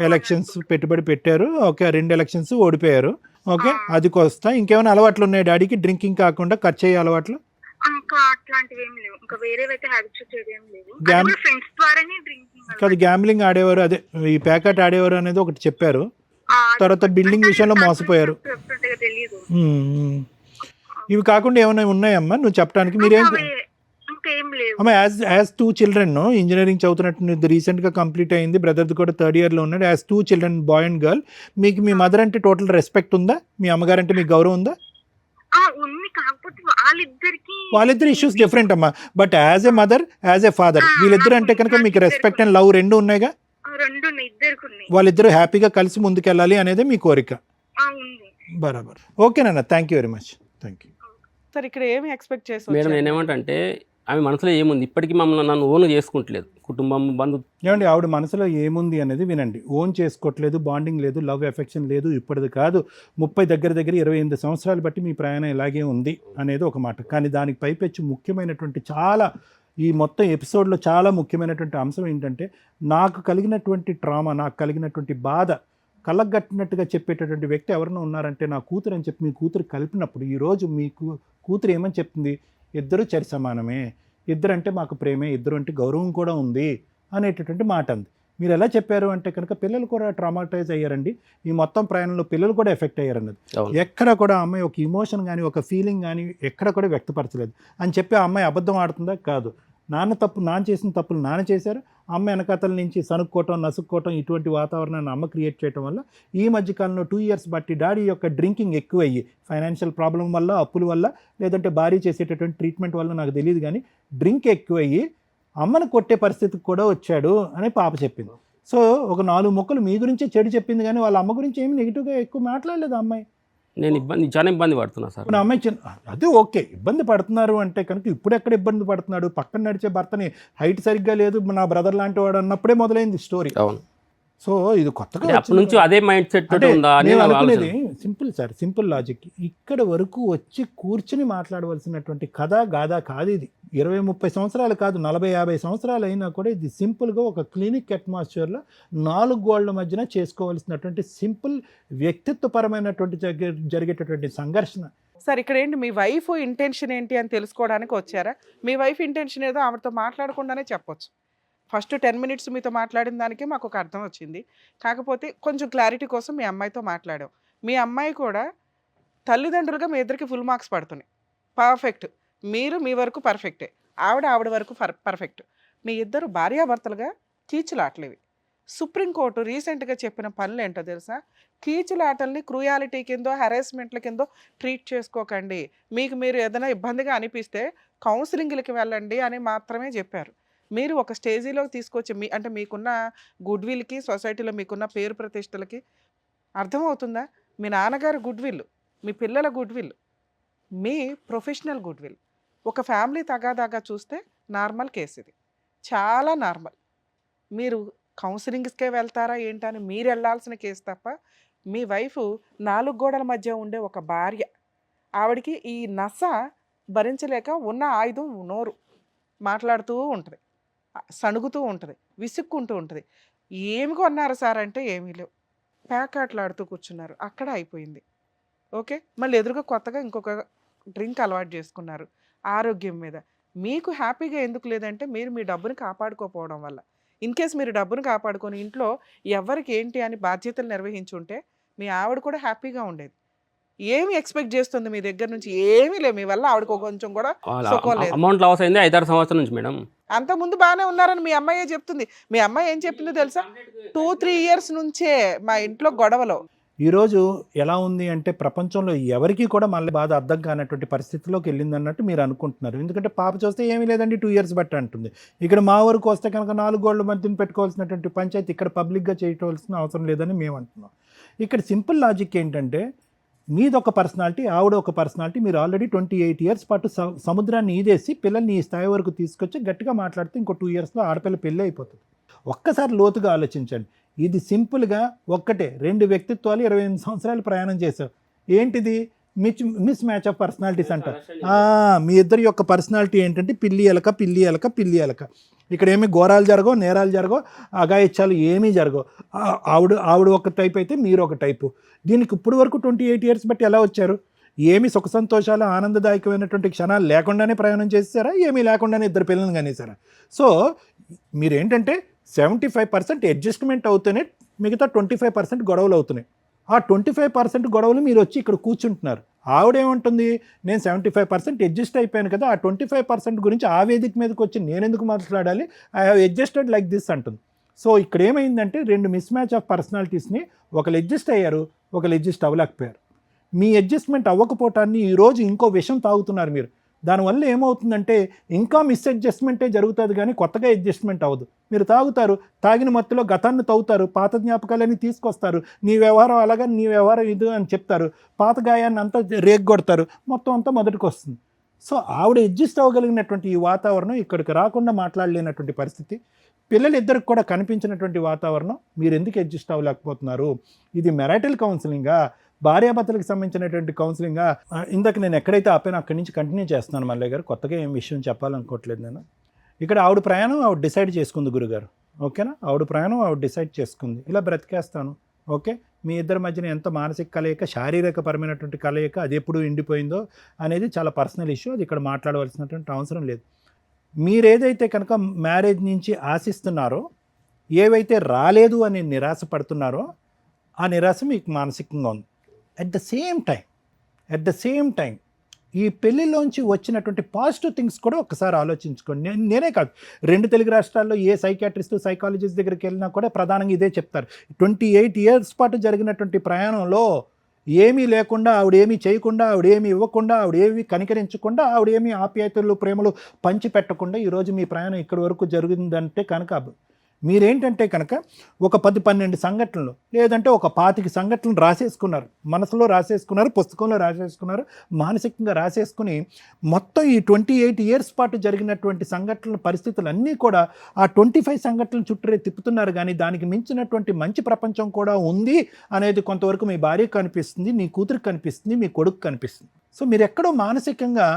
ఎలక్షన్స్ పెట్టుబడి పెట్టారు, ఓకే, 2 elections ఓడిపోయారు, ఓకే, అది కొస్తా. ఇంకేమైనా అలవాట్లు ఉన్నాయి డాడీకి డ్రింకింగ్ కాకుండా ఖర్చు అయ్యే అలవాట్లు? ఇంకా అట్లాంటివి ఏం లేవు. ఇంకా వేరేవైతే హ్యాబిట్స్ వచ్చేది ఏం లేవు. Gam- ఫ్రెండ్స్ ద్వారానే డ్రింకింగ్ కాదు, గ్యాంబ్లింగ్ ఆడేవారు, అదే ఈ ప్యాకెట్ ఆడేవారు అనేది ఒకటి చెప్పారు. తర్వాత బిల్డింగ్ విషయంలో మోసపోయారు. తెలియదు. ఇవి కాకుండా ఏమైనా ఉన్నాయమ్మా నువ్వు చెప్పడానికి? మీరేం ఇంకేం లేవు. అమ్మ, యాజ్ 2 చిల్డ్రన్ ఇంజనీరింగ్ చదువుతున్నట్టు రీసెంట్గా కంప్లీట్ అయింది, బ్రదర్ది కూడా 3rd ఇయర్లో ఉన్నాడు. As 2 children, boy and girl, మీకు మీ మదర్ అంటే టోటల్ రెస్పెక్ట్ ఉందా? మీ అమ్మగారు అంటే మీకు గౌరవం ఉందా? ఉంది, కాకపోతే వాళ్ళిద్దరు ఇష్యూస్ డిఫరెంట్ అమ్మా. But as a mother, as a father, వీళ్ళిద్దరు అంటే కనుక మీకు రెస్పెక్ట్ అండ్ లవ్ రెండు ఉన్నాయిగా. వాళ్ళిద్దరూ హ్యాపీగా కలిసి ముందుకెళ్ళాలి అనేది మీ కోరిక. బరాబర్. ఓకేనన్నా, thank you very much. Thank you sir. ఇక్కడ ఏమి ఎక్స్పెక్ట్ చేసి మేడం నేనేమంటే ఆమె మనసులో ఏముంది, ఇప్పటికీ మమ్మల్ని నన్ను ఓన్ చేసుకుంటలేదు, కుటుంబం బంధు. ఏమండి, ఆవిడ మనసులో ఏముంది అనేది వినండి. ఓన్ చేసుకోవట్లేదు, బాండింగ్ లేదు, లవ్ ఎఫెక్షన్ లేదు. ఇప్పటిది కాదు, 30 దగ్గర 28 సంవత్సరాలు బట్టి మీ ప్రయాణం ఇలాగే ఉంది అనేది ఒక మాట. కానీ దానికి పైపెచ్చు ముఖ్యమైనటువంటి చాలా, ఈ మొత్తం ఎపిసోడ్లో చాలా ముఖ్యమైనటువంటి అంశం ఏంటంటే, నాకు కలిగినటువంటి ట్రామా, నాకు కలిగినటువంటి బాధ కళ్ళగట్టినట్టుగా చెప్పేటటువంటి వ్యక్తి ఎవరైనా ఉన్నారంటే నా కూతురు అని చెప్పి మీ కూతురు కలిపినప్పుడు, ఈరోజు మీకు కూతురు ఏమని చెప్తుంది? ఇద్దరు చరి సమానమే, ఇద్దరు అంటే మాకు ప్రేమే, ఇద్దరు అంటే గౌరవం కూడా ఉంది అనేటటువంటి మాట అంది. మీరు ఎలా చెప్పారు అంటే కనుక పిల్లలు కూడా ట్రామాటైజ్ అయ్యారండి. ఈ మొత్తం ప్రయాణంలో పిల్లలు కూడా ఎఫెక్ట్ అయ్యారన్నది. ఎక్కడ కూడా అమ్మాయి ఒక ఇమోషన్ కానీ ఒక ఫీలింగ్ కానీ ఎక్కడ కూడా వ్యక్తపరచలేదు అని చెప్పి ఆ అమ్మాయి అబద్ధం ఆడుతుందా? కాదు. నాన్న చేసిన తప్పులు నాన్న చేశారు. అమ్మ వెనకాతల నుంచి సనుక్కోవటం, నసుక్కోవటం, ఇటువంటి వాతావరణాన్ని అమ్మ క్రియేట్ చేయడం వల్ల ఈ మధ్యకాలంలో 2 ఇయర్స్ బట్టి డాడీ యొక్క డ్రింకింగ్ ఎక్కువయ్యి, ఫైనాన్షియల్ ప్రాబ్లం వల్ల, అప్పుల వల్ల, లేదంటే భారీ చేసేటటువంటి ట్రీట్మెంట్ వల్ల నాకు తెలియదు కానీ డ్రింక్ ఎక్కువయ్యి అమ్మను కొట్టే పరిస్థితికి కూడా వచ్చాడు అని పాప చెప్పింది. సో ఒక 4 ముక్కలు మీ గురించే చెడు చెప్పింది కానీ వాళ్ళ అమ్మ గురించి ఏమి నెగిటివ్గా ఎక్కువ మాట్లాడలేదు అమ్మాయి. నేను చాలా ఇబ్బంది పడుతున్నా సార్. నా అమ్మాయి అదే ఓకే, ఇబ్బంది పడుతున్నారు అంటే కనుక ఇప్పుడు ఎక్కడ ఇబ్బంది పడుతున్నాడు? పక్కన నడిచే భర్తని హైట్ సరిగ్గా లేదు, నా బ్రదర్ లాంటి వాడు అన్నప్పుడే మొదలైంది స్టోరీ. అవును. సో ఇది కొత్తగా అప్పటి నుంచి అదే మైండ్ సెట్ ఉందా అని అనుకునేది. Simple sir, simple logic. ఇక్కడ వరకు వచ్చి కూర్చుని మాట్లాడవలసినటువంటి కథ గాథ కాదు ఇది. 20-30 సంవత్సరాలు కాదు, 40-50 సంవత్సరాలు అయినా కూడా ఇది సింపుల్గా ఒక క్లినిక్ అట్మాస్ఫియర్లో 4 గోళ్ల మధ్యన చేసుకోవాల్సినటువంటి సింపుల్ వ్యక్తిత్వపరమైనటువంటి జరిగేటటువంటి సంఘర్షణ. సార్ ఇక్కడ ఏంటి మీ వైఫ్ ఇంటెన్షన్ ఏంటి అని తెలుసుకోవడానికి వచ్చారా? మీ వైఫ్ ఇంటెన్షన్ ఏదో ఆవిడతో మాట్లాడకుండానే చెప్పొచ్చు. ఫస్ట్ 10 మినిట్స్ మీతో మాట్లాడిన దానికే మాకు ఒక అర్థం వచ్చింది. కాకపోతే కొంచెం క్లారిటీ కోసం మీ అమ్మాయితో మాట్లాడాం. మీ అమ్మాయి కూడా తల్లిదండ్రులుగా మీ ఇద్దరికి ఫుల్ మార్క్స్ పడుతున్నాయి. పర్ఫెక్ట్. మీరు మీ వరకు పర్ఫెక్టే, ఆవిడ వరకు పర్ఫెక్ట్. మీ ఇద్దరు భార్యాభర్తలుగా కీచులాటలేవి. సుప్రీంకోర్టు రీసెంట్గా చెప్పిన పనులు ఏంటో తెలుసా? కీచులాటల్ని క్రూయాలిటీ కిందో హెరాస్మెంట్ల కిందో ట్రీట్ చేసుకోకండి. మీకు మీరు ఏదైనా ఇబ్బందిగా అనిపిస్తే కౌన్సిలింగ్లకి వెళ్ళండి అని మాత్రమే చెప్పారు. మీరు ఒక స్టేజీలోకి తీసుకొచ్చి అంటే మీకున్న గుడ్ విల్కి, సొసైటీలో మీకున్న పేరు ప్రతిష్టలకి అర్థమవుతుందా? మీ నాన్నగారు గుడ్ విల్, మీ పిల్లల good will, me professional good will, ఒక ఫ్యామిలీ తగాదాగా చూస్తే నార్మల్ కేసు ఇది, చాలా నార్మల్. మీరు కౌన్సిలింగ్స్కే వెళ్తారా ఏంటని మీరు వెళ్ళాల్సిన కేసు తప్ప మీ వైఫ్ 4 గోడల మధ్య ఉండే ఒక భార్య. ఆవిడికి ఈ నస భరించలేక ఉన్న ఆయుధం నోరు, మాట్లాడుతూ ఉంటుంది, సణుగుతూ ఉంటుంది, విసుక్కుంటూ ఉంటుంది. ఏమి కొన్నారు సార్ అంటే ఏమీ లేవు, ప్యాకాట్లాడుతూ కూర్చున్నారు, అక్కడ అయిపోయింది. ఓకే, మళ్ళీ ఎదురుగా కొత్తగా ఇంకొక డ్రింక్ అలవాటు చేసుకున్నారు ఆరోగ్యం మీద. మీకు హ్యాపీగా ఎందుకు లేదంటే మీరు మీ డబ్బుని కాపాడుకోకపోవడం వల్ల. ఇన్ కేస్ మీరు డబ్బును కాపాడుకొని ఇంట్లో ఎవరికి ఏంటి అని బాధ్యతలు నిర్వహించుంటే మీ ఆవిడ కూడా హ్యాపీగా ఉండేది. ఏమి ఎక్స్పెక్ట్ చేస్తుంది మీ దగ్గర నుంచి? ఏమీ లేదు, మీ వల్ల ఆవిడకు కొంచెం కూడా సుఖం లేదు. అమౌంట్ లాస్ అయింది 5-6 సంవత్సరాల నుంచి మేడం. అంతకుముందు బాగానే ఉన్నారని మీ అమ్మాయే చెప్తుంది. మీ అమ్మాయి ఏం చెప్పిందో తెలుసా? 2-3 ఇయర్స్ నుంచే మా ఇంట్లో గొడవలు. ఈరోజు ఎలా ఉంది అంటే ప్రపంచంలో ఎవరికి కూడా మళ్ళీ బాధ అర్థం కానటువంటి పరిస్థితిలోకి వెళ్ళింది అన్నట్టు మీరు అనుకుంటున్నారు. ఎందుకంటే పాప చూస్తే ఏమీ లేదండి 2 ఇయర్స్ బట్టి అంటుంది. ఇక్కడ మా వరకు వస్తే కనుక 4 గోళ్ల మధ్యన పెట్టుకోవాల్సినటువంటి పంచాయతీ ఇక్కడ పబ్లిక్గా చేయవలసిన అవసరం లేదని మేము అంటున్నాం. ఇక్కడ సింపుల్ లాజిక్ ఏంటంటే మీదొక పర్సనాలిటీ, ఆవిడ ఒక పర్సనాలిటీ. మీరు ఆల్రెడీ 28 ఇయర్స్ పాటు సముద్రాన్ని ఈదేసి పిల్లల్ని ఈ స్థాయి వరకు తీసుకొచ్చి గట్టిగా మాట్లాడితే ఇంకో 2 ఇయర్స్లో ఆడపిల్ల పెళ్ళి అయిపోతుంది. ఒక్కసారి లోతుగా ఆలోచించండి. ఇది సింపుల్గా ఒక్కటే, 2 వ్యక్తిత్వాలు 28 సంవత్సరాలు ప్రయాణం చేశావు. ఏంటిది? మిస్ మ్యాచ్ ఆఫ్ పర్సనాలిటీస్ అంటారు. మీ ఇద్దరి యొక్క పర్సనాలిటీ ఏంటంటే పిల్లి ఎలక. ఇక్కడ ఏమి ఘోరాలు జరగవు, నేరాలు జరగవు, అఘాయిత్యాలు ఏమీ జరగవు. ఆవిడ ఒక టైప్ అయితే మీరు ఒక టైపు. దీనికి ఇప్పుడు వరకు 28 ఇయర్స్ బట్టి ఎలా వచ్చారు? ఏమి సుఖ సంతోషాలు ఆనందదాయకమైనటువంటి క్షణాలు లేకుండానే ప్రయాణం చేస్తారా, ఏమీ లేకుండానే ఇద్దరు పిల్లల్ని కనేసారా? సో మీరేంటంటే 75% అడ్జస్ట్మెంట్ అవుతూనే మిగతా 25% గొడవలు అవుతున్నాయి. ఆ 25% గొడవలు మీరు వచ్చి ఇక్కడ కూర్చుంటున్నారు. ఆవిడేమంటుంది, నేను 75% అడ్జస్ట్ అయిపోయాను కదా, ఆ 25% గురించి ఆ వేదిక మీదకి వచ్చి నేను ఎందుకు మాట్లాడాలి, I have adjusted like this అంటుంది. సో ఇక్కడ ఏమైందంటే 2 మిస్ మ్యాచ్ ఆఫ్ పర్సనాలిటీస్ని, ఒకరు అడ్జస్ట్ అయ్యారు, ఒకరు అడ్జస్ట్ అవ్వలేకపోయారు. మీ అడ్జస్ట్మెంట్ అవ్వకపోవటాన్ని ఈరోజు ఇంకో విషయం తాగుతున్నారు మీరు. దానివల్ల ఏమవుతుందంటే ఇంకా మిస్ అడ్జస్ట్మెంటే జరుగుతుంది కానీ కొత్తగా అడ్జస్ట్మెంట్ అవ్వదు. మీరు తాగుతారు, తాగిన మత్తులో గతాన్ని తవ్వుతారు, పాత జ్ఞాపకాలన్నీ తీసుకొస్తారు, నీ వ్యవహారం అలాగా నీ వ్యవహారం ఇది అని చెప్తారు, పాత గాయాన్ని అంతా రేగ్గొడతారు, మొత్తం అంతా మొదటికి వస్తుంది. సో ఆవిడ అడ్జస్ట్ అవ్వగలిగినటువంటి ఈ వాతావరణం ఇక్కడికి రాకుండా మాట్లాడలేనటువంటి పరిస్థితి, పిల్లలిద్దరికి కూడా కనిపించినటువంటి వాతావరణం, మీరు ఎందుకు అడ్జస్ట్ అవ్వలేకపోతున్నారు? ఇది మ్యారిటల్ కౌన్సిలింగా, భార్యాభర్తలకు సంబంధించినటువంటి కౌన్సిలింగా? ఇందాక నేను ఎక్కడైతే ఆపానో అక్కడి నుంచి కంటిన్యూ చేస్తున్నాను మల్లయ్య గారు, కొత్తగా ఏం విషయం చెప్పాలనుకోవట్లేదు నేను. ఇక్కడ ఆవిడ ప్రయాణం ఆవిడ డిసైడ్ చేసుకుంది గురుగారు, ఓకేనా? ఆవిడ ప్రయాణం ఆవిడ డిసైడ్ చేసుకుంది, ఇలా బ్రతికేస్తాను, ఓకే. మీ ఇద్దరి మధ్యన ఎంత మానసిక కలయిక, శారీరక పరమైనటువంటి కలయిక అది ఎప్పుడు ఎండిపోయిందో అనేది చాలా పర్సనల్ ఇష్యూ, అది ఇక్కడ మాట్లాడవలసినటువంటి అవసరం లేదు. మీరేదైతే కనుక మ్యారేజ్ నుంచి ఆశిస్తున్నారో, ఏవైతే రాలేదు అని నిరాశ పడుతున్నారో, ఆ నిరాశ మీకు మానసికంగా ఉంది. అట్ ద సేమ్ టైం ఈ పెళ్ళిలోంచి వచ్చినటువంటి పాజిటివ్ థింగ్స్ కూడా ఒకసారి ఆలోచించుకోండి. నేనే కాదు, 2 తెలుగు రాష్ట్రాల్లో ఏ సైకాట్రిస్ట్ సైకాలజిస్ట్ దగ్గరికి వెళ్ళినా కూడా ప్రధానంగా ఇదే చెప్తారు. 28 years పాటు జరిగినటువంటి ప్రయాణంలో ఏమీ లేకుండా, ఆవిడేమీ చేయకుండా, ఆవిడేమీ ఇవ్వకుండా, ఆవిడేమీ కనికరించకుండా, ఆవిడేమీ ఆప్యాయతలు ప్రేమలు పంచిపెట్టకుండా ఈరోజు మీ ప్రయాణం ఇక్కడి వరకు జరిగిందంటే కనుక మీరేంటంటే కనుక ఒక 10-12 సంఘటనలు లేదంటే ఒక 25 సంఘటనలు రాసేసుకున్నారు, మనసులో రాసేసుకున్నారు, పుస్తకంలో రాసేసుకున్నారు, మానసికంగా రాసేసుకుని మొత్తం ఈ 28 years పాటు జరిగినటువంటి సంఘటనల పరిస్థితులన్నీ కూడా ఆ 25 సంఘటనలు చుట్టూరే తిప్పుతున్నారు. కానీ దానికి మించినటువంటి మంచి ప్రపంచం కూడా ఉంది అనేది కొంతవరకు మీ భార్యకు కనిపిస్తుంది, నీ కూతురికి కనిపిస్తుంది, మీ కొడుకు కనిపిస్తుంది. సో మీరు ఎక్కడో మానసికంగా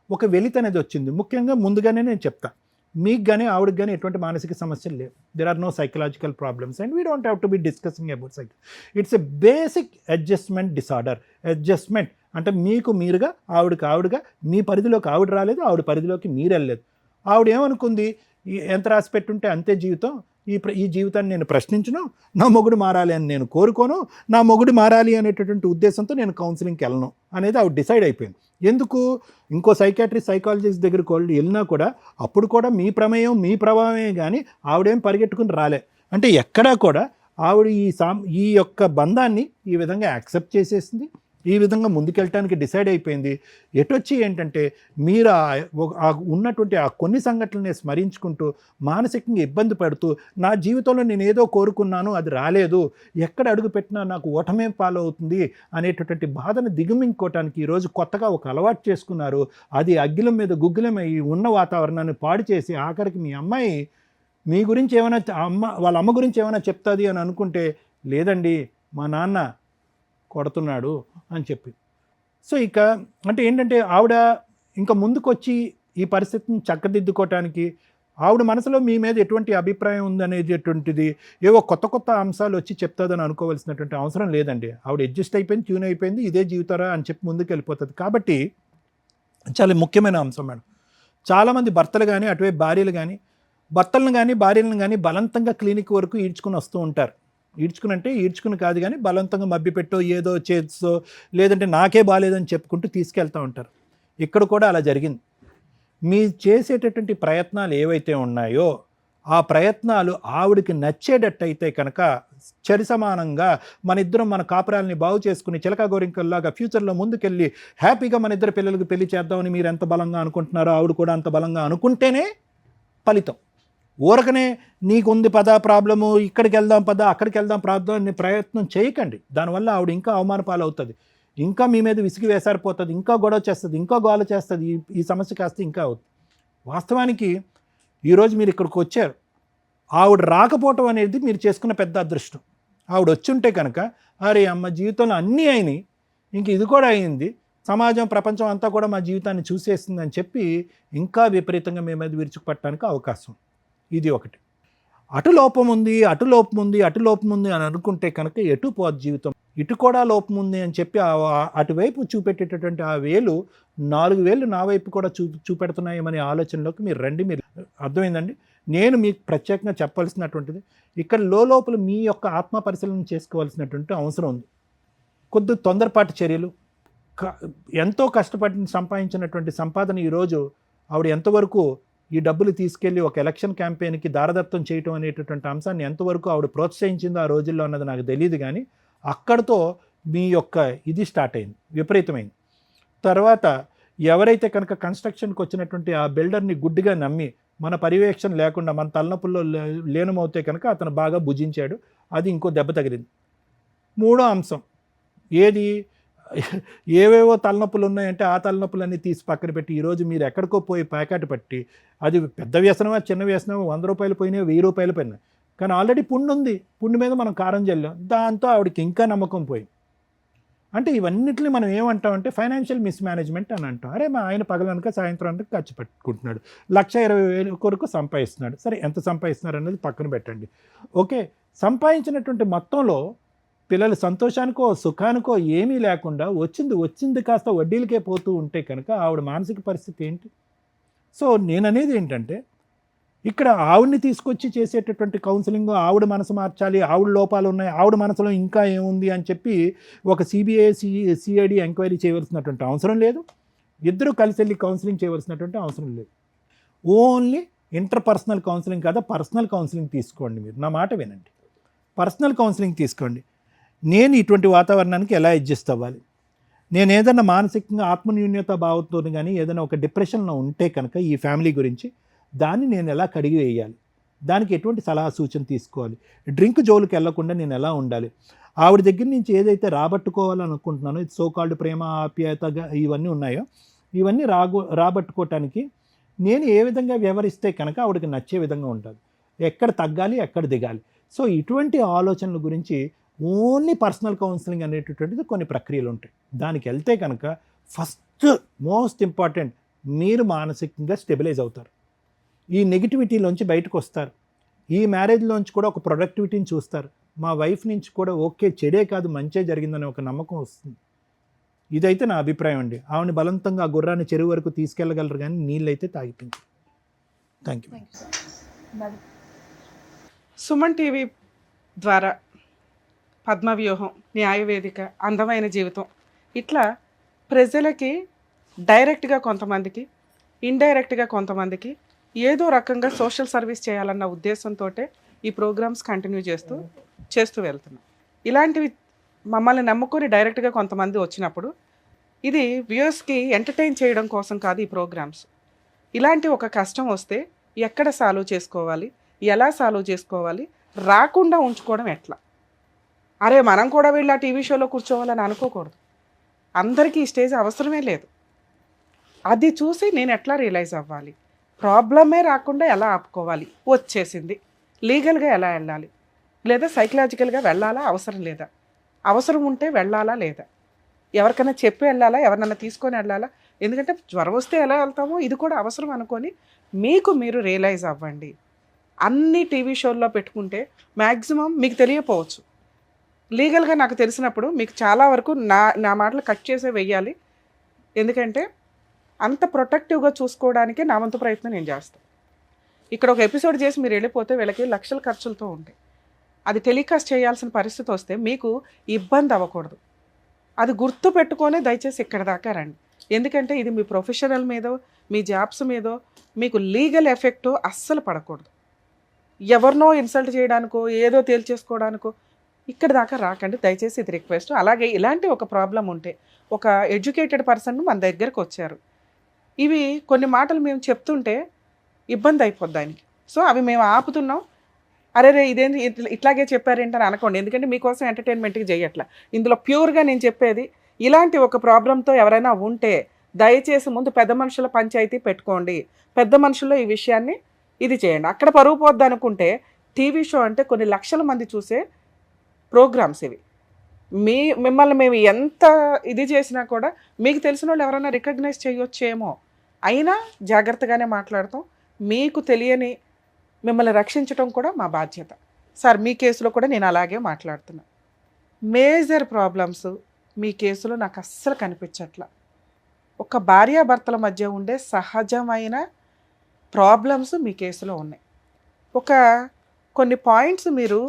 ఒక వెలితి అనేది వచ్చింది. ముఖ్యంగా ముందుగానే నేను చెప్తాను, మీకు కానీ ఆవిడకి కానీ ఎటువంటి మానసిక సమస్యలు లేవు. There are no psychological problems and we don't have to be discussing about cycle. It's a basic adjustment disorder. Adjustment అంటే మీకు మీరుగా, ఆవిడగా, మీ పరిధిలోకి ఆవిడ రాలేదు, ఆవిడ పరిధిలోకి మీరు వెళ్ళలేదు. ఆవిడ ఏమనుకుంది, ఎంత రాసి పెట్టుంటే అంతే జీవితం, ఈ జీవితాన్ని నేను ప్రశ్నించను, నా మొగుడు మారాలి అని నేను కోరుకోను, నా మొగుడు మారాలి అనేటటువంటి ఉద్దేశంతో నేను కౌన్సిలింగ్కి వెళ్ళను అనేది ఆవిడ డిసైడ్ అయిపోయింది. ఎందుకు? ఇంకో సైకాట్రిస్ట్ సైకాలజిస్ట్ దగ్గరికి వాళ్ళు వెళ్ళినా కూడా అప్పుడు కూడా మీ ప్రమేయం మీ ప్రభావమే కానీ ఆవిడేం పరిగెట్టుకుని రాలే. అంటే ఎక్కడా కూడా ఆవిడ ఈ యొక్క బంధాన్ని ఈ విధంగా యాక్సెప్ట్ చేసేసింది, ఈ విధంగా ముందుకెళ్ళటానికి డిసైడ్ అయిపోయింది. ఎటొచ్చి ఏంటంటే మీరు ఉన్నటువంటి ఆ కొన్ని సంఘటనల్ని స్మరించుకుంటూ మానసికంగా ఇబ్బంది పడుతూ, నా జీవితంలో నేను ఏదో కోరుకున్నాను అది రాలేదు, ఎక్కడ అడుగు పెట్టినా నాకు ఓటమే ఫాలో అవుతుంది అనేటటువంటి బాధను దిగుమించుకోవటానికి ఈరోజు కొత్తగా ఒక అలవాటు చేసుకున్నారు. అది అగ్గిలం మీద గుగ్గిలమై ఉన్న వాతావరణాన్ని పాడు చేసి ఆఖరికి మీ అమ్మాయి మీ గురించి ఏమైనా వాళ్ళ అమ్మ గురించి ఏమైనా చెప్తుంది అని అనుకుంటే, లేదండి మా నాన్న కొడుతున్నాడు అని చెప్పి. సో ఇక అంటే ఏంటంటే ఆవిడ ఇంకా ముందుకొచ్చి ఈ పరిస్థితిని చక్కదిద్దుకోవటానికి ఆవిడ మనసులో మీ మీద ఎటువంటి అభిప్రాయం ఉందనేటటువంటిది ఏవో కొత్త అంశాలు వచ్చి చెప్తుందని అనుకోవాల్సినటువంటి అవసరం లేదండి. ఆవిడ అడ్జస్ట్ అయిపోయింది, ట్యూన్ అయిపోయింది, ఇదే జీవితారా అని చెప్పి ముందుకు వెళ్ళిపోతుంది. కాబట్టి చాలా ముఖ్యమైన అంశం మేడం. చాలామంది భర్తలు కానీ అటువైపు భార్యలు కానీ భర్తలను కానీ భార్యలను కానీ బలవంతంగా క్లినిక్ వరకు ఈడ్చుకుని వస్తూ ఉంటారు. ఈడ్చుకుని కాదు కానీ బలవంతంగా మభ్యపెట్టో ఏదో చేసో లేదంటే నాకే బాగాలేదని చెప్పుకుంటూ తీసుకెళ్తూ ఉంటారు. ఇక్కడ కూడా అలా జరిగింది. మీ చేసేటటువంటి ప్రయత్నాలు ఏవైతే ఉన్నాయో ఆ ప్రయత్నాలు ఆవిడకి నచ్చేటట్టయితే కనుక సమానంగా మన ఇద్దరం మన కాపురాలని బాగు చేసుకుని చిలక గోరింకల్లాగా ఫ్యూచర్లో ముందుకెళ్ళి హ్యాపీగా మన ఇద్దరు పిల్లలకు పెళ్లి చేద్దామని మీరు ఎంత బలంగా అనుకుంటున్నారో ఆవిడ కూడా అంత బలంగా అనుకుంటేనే ఫలితం. ఊరకనే నీకుంది పదా ప్రాబ్లము, ఇక్కడికి వెళ్దాం పదా అక్కడికి వెళ్దాం ప్రాబ్లం అనే ప్రయత్నం చేయకండి. దానివల్ల ఆవిడ ఇంకా అవమాన పాలవుతుంది, ఇంకా మీ మీద విసిగి వేసారిపోతుంది, ఇంకా గొడవ చేస్తుంది, ఇంకా గోల చేస్తుంది, ఈ సమస్య కాస్త ఇంకా అవుతుంది. వాస్తవానికి ఈరోజు మీరు ఇక్కడికి వచ్చారు, ఆవిడ రాకపోవటం అనేది మీరు చేసుకున్న పెద్ద అదృష్టం. ఆవిడ వచ్చుంటే కనుక అరే అమ్మ జీవితంలో అన్నీ అయినాయి, ఇంక ఇది కూడా అయింది, సమాజం ప్రపంచం అంతా కూడా మా జీవితాన్ని చూసేస్తుందని చెప్పి ఇంకా విపరీతంగా మీ మీద విరుచుకుపట్టడానికి అవకాశం. ఇది ఒకటి. అటు లోపం ఉంది అని అనుకుంటే కనుక ఎటు పోదు జీవితం. ఇటు కూడా లోపం ఉంది అని చెప్పి అటువైపు చూపెట్టేటటువంటి ఆ వేలు 4 వేలు నా వైపు కూడా చూపెడుతున్నాయేమనే ఆలోచనలోకి మీరు రండి. మీరు అర్థమైందండి. నేను మీకు ప్రత్యేకంగా చెప్పాల్సినటువంటిది ఇక్కడ లోపల మీ యొక్క ఆత్మ పరిశీలన చేసుకోవాల్సినటువంటి అవసరం ఉంది. కొద్ది తొందరపాటు చర్యలు, ఎంతో కష్టపడి సంపాదించినటువంటి సంపాదన ఈరోజు ఆవిడ ఎంతవరకు ఈ డబ్బులు తీసుకెళ్ళి ఒక ఎలక్షన్ క్యాంపెయిన్కి దారదత్తం చేయటం అనేటటువంటి అంశాన్ని ఎంతవరకు ఆవిడ ప్రోత్సహించిందో ఆ రోజుల్లో అన్నది నాకు తెలియదు. కానీ అక్కడితో మీ యొక్క ఇది స్టార్ట్ అయింది, విపరీతమైంది. తర్వాత ఎవరైతే కనుక కన్స్ట్రక్షన్కి వచ్చినటువంటి ఆ బిల్డర్ని గుడ్డిగా నమ్మి మన పర్యవేక్షణ లేకుండా మన తలనొప్పుల్లో లీనమవుతే కనుక అతను బాగా భుజించాడు, అది ఇంకో దెబ్బ తగిలింది. మూడో అంశం ఏది, ఏవేవో తలనొప్పులు ఉన్నాయంటే ఆ తలనొప్పులన్నీ తీసి పక్కన పెట్టి ఈరోజు మీరు ఎక్కడికో పోయి ప్యాకెట్ పట్టి, అది పెద్ద వ్యసనమా చిన్న వ్యసనమా, 100 రూపాయలు పోయినాయి, 1000 రూపాయలు పోయినాయి, కానీ ఆల్రెడీ పుండు ఉంది, పుండు మీద మనం కారం చల్లాం, దాంతో ఆవిడకి ఇంకా నమ్మకం పోయింది. అంటే ఇవన్నిటిని మనం ఏమంటామంటే ఫైనాన్షియల్ మిస్మేనేజ్మెంట్ అని అంటాం. అరే మా ఆయన పగలనక సాయంత్రానికి ఖర్చు పెట్టుకుంటున్నాడు, 1,20,000 కొరకు సంపాదిస్తున్నాడు. సరే ఎంత సంపాదిస్తున్నారు అనేది పక్కన పెట్టండి. ఓకే, సంపాదించినటువంటి మొత్తంలో పిల్లల సంతోషానికో సుఖానికో ఏమీ లేకుండా వచ్చింది కాస్త వడ్డీలకే పోతూ ఉంటే కనుక ఆవిడ మానసిక పరిస్థితి ఏంటి? సో నేననేది ఏంటంటే ఇక్కడ ఆవిడని తీసుకొచ్చి చేసేటటువంటి కౌన్సిలింగ్, ఆవిడ మనసు మార్చాలి, ఆవిడ లోపాలు ఉన్నాయి, ఆవిడ మనసులో ఇంకా ఏముంది అని చెప్పి ఒక సిబిఐ సిఐడి ఎంక్వైరీ చేయవలసినటువంటి అవసరం లేదు. ఇద్దరు కలిసి వెళ్ళి కౌన్సిలింగ్ చేయవలసినటువంటి అవసరం లేదు. ఓన్లీ ఇంటర్పర్సనల్ కౌన్సిలింగ్ కాదా, పర్సనల్ కౌన్సిలింగ్ తీసుకోండి. మీరు నా మాట వినండి, పర్సనల్ కౌన్సిలింగ్ తీసుకోండి. నేను ఇటువంటి వాతావరణానికి ఎలా అడ్జస్ట్ అవ్వాలి, నేను ఏదైనా మానసికంగా ఆత్మన్యూన్యత భావంతో కానీ ఏదైనా ఒక డిప్రెషన్లో ఉంటే కనుక ఈ ఫ్యామిలీ గురించి దాన్ని నేను ఎలా కడిగి వేయాలి, దానికి ఎటువంటి సలహా సూచన తీసుకోవాలి, డ్రింక్ జోలికి వెళ్లకుండా నేను ఎలా ఉండాలి, ఆవిడ దగ్గర నుంచి ఏదైతే రాబట్టుకోవాలని అనుకుంటున్నానో ఇది సోకాల్డ్ ప్రేమ ఆప్యాయతగా ఇవన్నీ ఉన్నాయో ఇవన్నీ రాబట్టుకోవటానికి నేను ఏ విధంగా వ్యవహరిస్తే కనుక ఆవిడకి నచ్చే విధంగా ఉంటుంది, ఎక్కడ తగ్గాలి ఎక్కడ దిగాలి. సో ఇటువంటి ఆలోచనల గురించి ఓన్లీ పర్సనల్ కౌన్సిలింగ్ అనేటటువంటిది కొన్ని ప్రక్రియలు ఉంటాయి. దానికి వెళ్తే కనుక ఫస్ట్ మోస్ట్ ఇంపార్టెంట్ మీరు మానసికంగా స్టెబిలైజ్ అవుతారు, ఈ నెగిటివిటీలోంచి బయటకు వస్తారు, ఈ మ్యారేజ్లోంచి కూడా ఒక ప్రొడక్టివిటీని చూస్తారు, మా వైఫ్ నుంచి కూడా ఓకే చెడే కాదు మంచే జరిగిందనే ఒక నమ్మకం వస్తుంది. ఇదైతే నా అభిప్రాయం అండి. ఆవిడని బలవంతంగా ఆ గుర్రాన్ని చెరువు వరకు తీసుకెళ్ళగలరు కానీ నీళ్ళైతే తాగిపించారు. Thank you. సుమన్ టీవీ ద్వారా పద్మవ్యూహం, న్యాయవేదిక, అందమైన జీవితం ఇట్లా ప్రజలకి డైరెక్ట్గా కొంతమందికి, ఇండైరెక్ట్గా కొంతమందికి ఏదో రకంగా సోషల్ సర్వీస్ చేయాలన్న ఉద్దేశంతో ఈ ప్రోగ్రామ్స్ కంటిన్యూ చేస్తూ వెళ్తున్నాం. ఇలాంటివి మమ్మల్ని నమ్ముకొని డైరెక్ట్గా కొంతమంది వచ్చినప్పుడు ఇది వ్యూయర్స్కి ఎంటర్టైన్ చేయడం కోసం కాదు ఈ ప్రోగ్రామ్స్. ఇలాంటి ఒక కష్టం వస్తే ఎక్కడ సాల్వ్ చేసుకోవాలి, ఎలా సాల్వ్ చేసుకోవాలి, రాకుండా ఉంచుకోవడం ఎట్లా, అరే మనం కూడా వెళ్ళి ఆ టీవీ షోలో కూర్చోవాలని అనుకోకూడదు. అందరికీ ఈ స్టేజ్ అవసరమే లేదు. అది చూసి నేను ఎట్లా రియలైజ్ అవ్వాలి, ప్రాబ్లమే రాకుండా ఎలా ఆపుకోవాలి, వచ్చేసింది లీగల్గా ఎలా వెళ్ళాలి, లేదా సైకలాజికల్గా వెళ్ళాలా అవసరం లేదా, అవసరం ఉంటే వెళ్ళాలా లేదా, ఎవరికైనా చెప్పి వెళ్ళాలా, ఎవరినైనా తీసుకొని వెళ్ళాలా, ఎందుకంటే జ్వరం వస్తే ఎలా వెళ్తామో ఇది కూడా అవసరం అనుకొని మీకు మీరు రియలైజ్ అవ్వండి. అన్ని టీవీ షోల్లో పెట్టుకుంటే మ్యాక్సిమం మీకు తెలియకపోవచ్చు, లీగల్గా నాకు తెలిసినప్పుడు మీకు చాలా వరకు నా మాటలు కట్ చేసే వెయ్యాలి. ఎందుకంటే అంత ప్రొటెక్టివ్గా చూసుకోవడానికి నా వంతు ప్రయత్నం నేను చేస్తాను. ఇక్కడ ఒక ఎపిసోడ్ చేసి మీరు వెళ్ళిపోతే వీళ్ళకి లక్షల ఖర్చులతో ఉంటాయి. అది టెలికాస్ట్ చేయాల్సిన పరిస్థితి వస్తే మీకు ఇబ్బంది అవ్వకూడదు. అది గుర్తు పెట్టుకొని దయచేసి ఇక్కడ దాకా రండి. ఎందుకంటే ఇది మీ ప్రొఫెషనల్ మీదో మీ జాబ్స్ మీదో మీకు లీగల్ ఎఫెక్ట్ అస్సలు పడకూడదు. ఎవరినో ఇన్సల్ట్ చేయడానికో ఏదో తేల్చేసుకోవడానికో ఇక్కడ దాకా రాకండి దయచేసి, ఇది రిక్వెస్ట్. అలాగే ఇలాంటి ఒక ప్రాబ్లం ఉంటే ఒక ఎడ్యుకేటెడ్ పర్సన్ మన దగ్గరకు వచ్చారు, ఇవి కొన్ని మాటలు మేము చెప్తుంటే ఇబ్బంది అయిపోద్ది ఆయనకి, సో అవి మేము ఆపుతున్నాం. అరే ఇదేంటి ఇట్లాగే చెప్పారేంటని అనుకోండి, ఎందుకంటే మీకోసం ఎంటర్టైన్మెంట్కి చేయట్లా. ఇందులో ప్యూర్గా నేను చెప్పేది ఇలాంటి ఒక ప్రాబ్లంతో ఎవరైనా ఉంటే దయచేసి ముందు పెద్ద మనుషుల పంచాయతీ పెట్టుకోండి, పెద్ద మనుషుల్లో ఈ విషయాన్ని ఇది చేయండి. అక్కడ పరుగు పోద్ది అనుకుంటే టీవీ షో అంటే కొన్ని లక్షల మంది చూసే ప్రోగ్రామ్స్ ఇవి. మిమ్మల్ని మేము ఎంత ఇది చేసినా కూడా మీకు తెలిసిన వాళ్ళు ఎవరైనా రికగ్నైజ్ చేయొచ్చేమో, అయినా జాగ్రత్తగానే మాట్లాడతాం. మీకు తెలియని మిమ్మల్ని రక్షించడం కూడా మా బాధ్యత. సార్ మీ కేసులో కూడా నేను అలాగే మాట్లాడుతున్నాను. మేజర్ ప్రాబ్లమ్స్ మీ కేసులో నాకు అస్సలు కనిపించట్లా. ఒక భార్యాభర్తల మధ్య ఉండే సహజమైన ప్రాబ్లమ్స్ మీ కేసులో ఉన్నాయి. కొన్ని పాయింట్స్ మీరు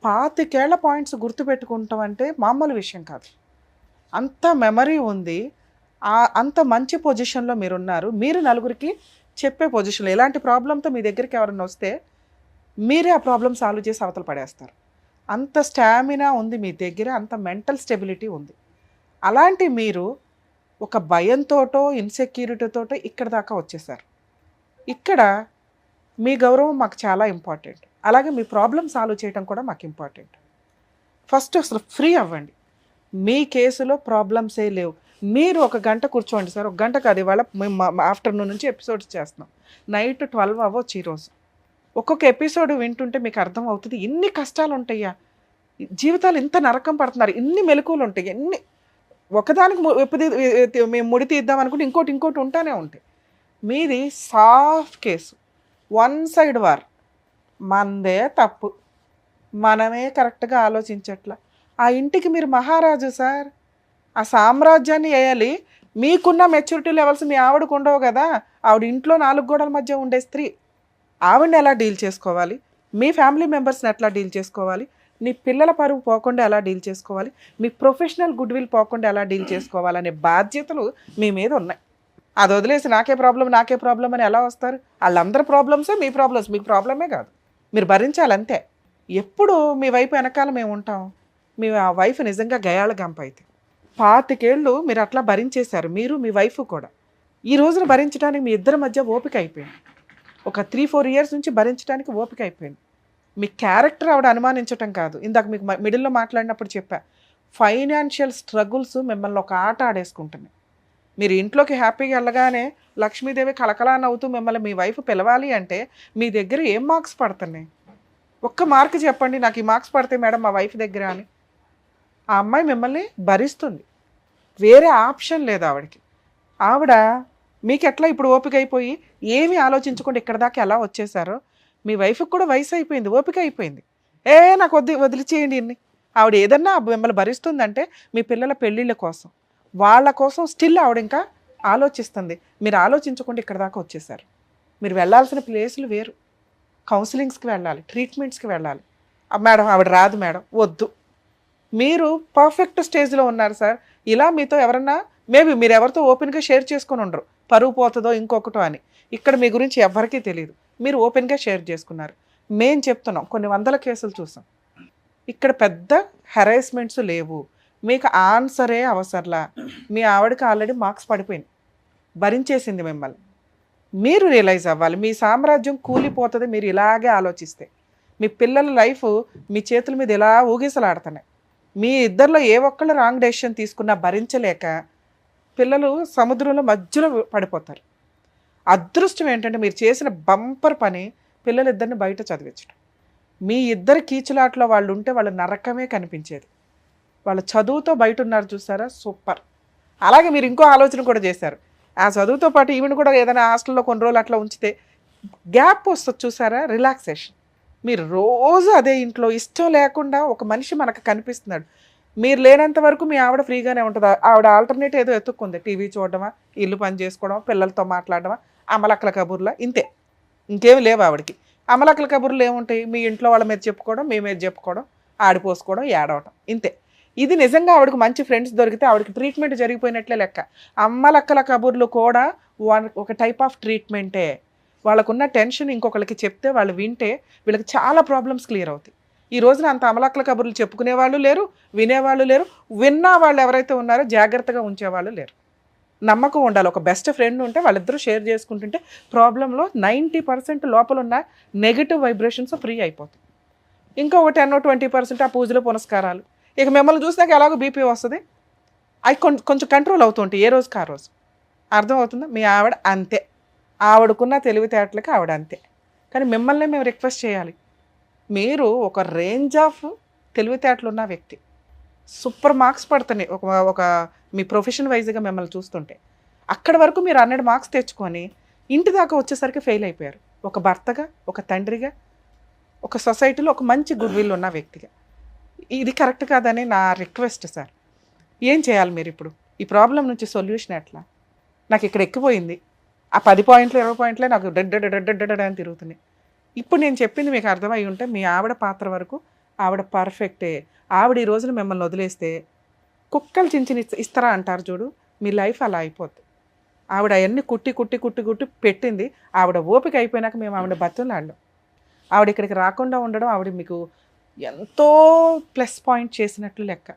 25 ఏళ్ల పాయింట్స్ గుర్తుపెట్టుకుంటాం అంటే మామూలు విషయం కాదు. అంత మెమరీ ఉంది, అంత మంచి పొజిషన్లో మీరున్నారు. మీరు నలుగురికి చెప్పే పొజిషన్లో ఎలాంటి ప్రాబ్లంతో మీ దగ్గరికి ఎవరైనా వస్తే మీరే ఆ ప్రాబ్లం సాల్వ్ చేసి అవతల పడేస్తారు. అంత స్టామినా ఉంది మీ దగ్గర, అంత మెంటల్ స్టెబిలిటీ ఉంది. అలాంటి మీరు ఒక భయంతోటో ఇన్సెక్యూరిటీతోటో ఇక్కడ దాకా వచ్చేసారు. ఇక్కడ మీ గౌరవం మాకు చాలా ఇంపార్టెంట్, అలాగే మీ ప్రాబ్లం సాల్వ్ చేయడం కూడా మాకు ఇంపార్టెంట్. ఫస్ట్ అసలు ఫ్రీ అవ్వండి. మీ కేసులో ప్రాబ్లమ్సే లేవు. మీరు 1 గంట కూర్చోండి సార్. 1 గంట కాదు, ఇవాళ మేము ఆఫ్టర్నూన్ నుంచి ఎపిసోడ్స్ చేస్తున్నాం. నైట్ 12 అవ్వచ్చు ఈరోజు. ఒక్కొక్క ఎపిసోడ్ వింటుంటే మీకు అర్థం అవుతుంది ఇన్ని కష్టాలు ఉంటాయా, జీవితాలు ఇంత నరకం పడుతున్నారు, ఇన్ని మెలకువలు ఉంటాయి, ఎన్ని ఒకదానికి మేము ముడి తీద్దాం అనుకుంటే ఇంకోటి ఉంటానే ఉంటాయి. మీది సాఫ్ట్ కేసు, 1 సైడ్ వార్. మనదే తప్పు, మనమే కరెక్ట్గా ఆలోచించట్లా. ఆ ఇంటికి మీరు మహారాజు సార్, ఆ సామ్రాజ్యాన్ని వేయాలి. మీకున్న మెచ్యూరిటీ లెవెల్స్ మీ ఆవిడకు ఉండవు కదా. ఆవిడ ఇంట్లో 4 గోడల మధ్య ఉండే స్త్రీ. ఆవిడని ఎలా డీల్ చేసుకోవాలి, మీ ఫ్యామిలీ మెంబర్స్ని ఎట్లా డీల్ చేసుకోవాలి, నీ పిల్లల పరువు పోకుండా ఎలా డీల్ చేసుకోవాలి, మీ ప్రొఫెషనల్ గుడ్ విల్ పోకుండా ఎలా డీల్ చేసుకోవాలనే బాధ్యతలు మీ మీద ఉన్నాయి. అది వదిలేసి నాకే ప్రాబ్లం అని ఎలా వస్తారు? వాళ్ళందరి ప్రాబ్లమ్సే మీ ప్రాబ్లమ్స్, మీకు ప్రాబ్లమే కాదు, మీరు భరించాలంతే. ఎప్పుడు మీ వైపు వెనకాల మేము ఉంటాం. మీ వైఫ్ నిజంగా గయాళ గంప అయితే 25 ఏళ్ళు మీరు అట్లా భరించేశారు, మీరు మీ వైఫ్ కూడా. ఈ రోజున భరించడానికి మీ ఇద్దరి మధ్య ఓపిక అయిపోయింది. ఒక 3-4 ఇయర్స్ నుంచి భరించడానికి ఓపిక అయిపోయింది. మీ క్యారెక్టర్ ఆవిడ అనుమానించటం కాదు. ఇందాక మీకు మిడిల్లో మాట్లాడినప్పుడు చెప్పా, ఫైనాన్షియల్ స్ట్రగుల్స్ మిమ్మల్ని ఒక ఆట ఆడేసుకుంటున్నాయి. మీరు ఇంట్లోకి హ్యాపీగా వెళ్ళగానే లక్ష్మీదేవి కలకలా నవ్వుతూ మిమ్మల్ని మీ వైఫ్ పిలవాలి అంటే మీ దగ్గర ఏం మార్క్స్ పడుతున్నాయి? ఒక్క మార్క్ చెప్పండి, నాకు ఈ మార్క్స్ పడతాయి మేడం మా వైఫ్ దగ్గర అని. ఆ అమ్మాయి మిమ్మల్ని భరిస్తుంది, వేరే ఆప్షన్ లేదు ఆవిడకి. ఆవిడ మీకు ఎట్లా ఇప్పుడు ఓపిక అయిపోయి ఏమీ ఆలోచించకుండా ఇక్కడ దాకా ఎలా వచ్చేసారో మీ వైఫ్కి కూడా వయసు అయిపోయింది, ఓపిక అయిపోయింది. నాకు వదిలిచేయండి ఇన్ని. ఆవిడ ఏదన్నా మిమ్మల్ని భరిస్తుందంటే మీ పిల్లల పెళ్ళిళ్ళ కోసం, వాళ్ళ కోసం స్టిల్ ఆవిడ ఇంకా ఆలోచిస్తుంది. మీరు ఆలోచించకుండా ఇక్కడ దాకా వచ్చేసారు. మీరు వెళ్ళాల్సిన ప్లేసులు వేరు. కౌన్సిలింగ్స్కి వెళ్ళాలి, ట్రీట్మెంట్స్కి వెళ్ళాలి. మేడం ఆవిడ రాదు మేడం, వద్దు. మీరు పర్ఫెక్ట్ స్టేజ్లో ఉన్నారు సార్. ఇలా మీతో ఎవరన్నా మేబీ మీరు ఎవరితో ఓపెన్గా షేర్ చేసుకొని ఉండరు, పరువు పోతుందో ఇంకొకటో అని. ఇక్కడ మీ గురించి ఎవరికీ తెలియదు, మీరు ఓపెన్గా షేర్ చేసుకున్నారు. మేం చెప్తున్నాం, కొన్ని 100 కేసులు చూసాం. ఇక్కడ పెద్ద హెరాస్మెంట్స్ లేవు, మీకు ఆన్సరే అవసరంలా. మీ ఆవిడకి ఆల్రెడీ మార్క్స్ పడిపోయింది, భరించేసింది మిమ్మల్ని. మీరు రియలైజ్ అవ్వాలి, మీ సామ్రాజ్యం కూలిపోతుంది మీరు ఇలాగే ఆలోచిస్తే. మీ పిల్లల లైఫ్ మీ చేతుల మీద ఇలా ఊగిసలాడుతున్నాయి. మీ ఇద్దరిలో ఏ ఒక్కళ్ళు రాంగ్ డెసిషన్ తీసుకున్నా భరించలేక పిల్లలు సముద్రంలో మధ్యలో పడిపోతారు. అదృష్టం ఏంటంటే మీరు చేసిన బంపర్ పని పిల్లలిద్దరిని బయట చదివించడం. మీ ఇద్దరి కీచులాట్లో వాళ్ళు ఉంటే వాళ్ళ నరకమే కనిపించేది. వాళ్ళ చదువుతో బయట ఉన్నారు చూసారా, సూపర్. అలాగే మీరు ఇంకో ఆలోచన కూడా చేశారు, ఆ చదువుతో పాటు ఈవెన్ కూడా ఏదైనా హాస్టల్లో కొన్ని రోజులు అట్లా ఉంచితే గ్యాప్ వస్తుంది చూసారా, రిలాక్సేషన్. మీరు రోజు అదే ఇంట్లో ఇష్టం లేకుండా ఒక మనిషి మనకు కనిపిస్తున్నాడు. మీరు లేనంత వరకు మీ ఆవిడ ఫ్రీగానే ఉంటుంది. ఆవిడ ఆల్టర్నేట్ ఏదో ఎత్తుక్కుంది, టీవీ చూడడమా, ఇల్లు పని చేసుకోవడమా, పిల్లలతో మాట్లాడడమా, అమలక్కల కబుర్లా, ఇంతే. ఇంకేమి లేవు ఆవిడకి. అమలక్కల కబుర్లు ఏముంటాయి? మీ ఇంట్లో వాళ్ళ మీద చెప్పుకోవడం, మీ మీద చెప్పుకోవడం, ఆడిపోసుకోవడం, ఏడవటం, ఇంతే. ఇది నిజంగా ఆవిడకి మంచి ఫ్రెండ్స్ దొరికితే ఆవిడకి ట్రీట్మెంట్ జరిగిపోయినట్లే లెక్క. అమ్మలక్కల కబుర్లు కూడా ఒక టైప్ ఆఫ్ ట్రీట్మెంటే. వాళ్ళకున్న టెన్షన్ ఇంకొకరికి చెప్తే వాళ్ళు వింటే వీళ్ళకి చాలా ప్రాబ్లమ్స్ క్లియర్ అవుతాయి. ఈ రోజున అంత అమలక్కల కబుర్లు చెప్పుకునే వాళ్ళు లేరు, వినేవాళ్ళు లేరు. విన్నా వాళ్ళు ఎవరైతే ఉన్నారో జాగ్రత్తగా ఉంచేవాళ్ళు లేరు. నమ్మకం ఉండాలి. ఒక బెస్ట్ ఫ్రెండ్ ఉంటే వాళ్ళిద్దరూ షేర్ చేసుకుంటుంటే ప్రాబ్లంలో 90% లోపల ఉన్న నెగిటివ్ వైబ్రేషన్స్ ఫ్రీ అయిపోతాయి. ఇంకొక 10-20% ఆ పూజలు పునస్కారాలు. ఇక మిమ్మల్ని చూసినాక ఎలాగో బీపీ వస్తుంది, అవి కొంచెం కంట్రోల్ అవుతుంటాయి ఏ రోజుకి ఆ రోజు. అర్థమవుతుందా? మీ ఆవిడ అంతే, ఆవిడకున్న తెలివితేటలకి ఆవిడ అంతే. కానీ మిమ్మల్ని మేము రిక్వెస్ట్ చేయాలి, మీరు ఒక రేంజ్ ఆఫ్ తెలివితేటలు ఉన్న వ్యక్తి, సూపర్ మార్క్స్ పడుతున్నాయి ఒక మీ ప్రొఫెషన్ వైజ్గా మిమ్మల్ని చూస్తుంటే. అక్కడి వరకు మీరు 100 మార్క్స్ తెచ్చుకొని ఇంటి దాకా వచ్చేసరికి ఫెయిల్ అయిపోయారు. ఒక భర్తగా, ఒక తండ్రిగా, ఒక సొసైటీలో ఒక మంచి గుడ్ విల్ ఉన్న వ్యక్తిగా. ఇది కరెక్ట్ కాదని నా రిక్వెస్ట్ సార్. ఏం చేయాలి మీరు ఇప్పుడు? ఈ ప్రాబ్లం నుంచి సొల్యూషన్ ఎట్లా? నాకు ఇక్కడ ఎక్కిపోయింది, ఆ 10 పాయింట్లు 20 పాయింట్లే నాకు డెడ్ అని తిరుగుతున్నాయి. ఇప్పుడు నేను చెప్పింది మీకు అర్థమై ఉంటే మీ ఆవిడ పాత్ర వరకు ఆవిడ పర్ఫెక్టే. ఆవిడ ఈ రోజున మిమ్మల్ని వదిలేస్తే కుక్కలు చించిన ఇస్తారా అంటారు చూడు, మీ లైఫ్ అలా అయిపోద్ది. ఆవిడ అవన్నీ కుట్టి కుట్టి కుట్టి కుట్టి పెట్టింది. ఆవిడ ఓపిక అయిపోయినాక మేము ఆవిడ బతులాడాం. ఆవిడ ఇక్కడికి రాకుండా ఉండడం ఆవిడ మీకు ఎంతో ప్లస్ పాయింట్ చేసినట్లు లెక్క.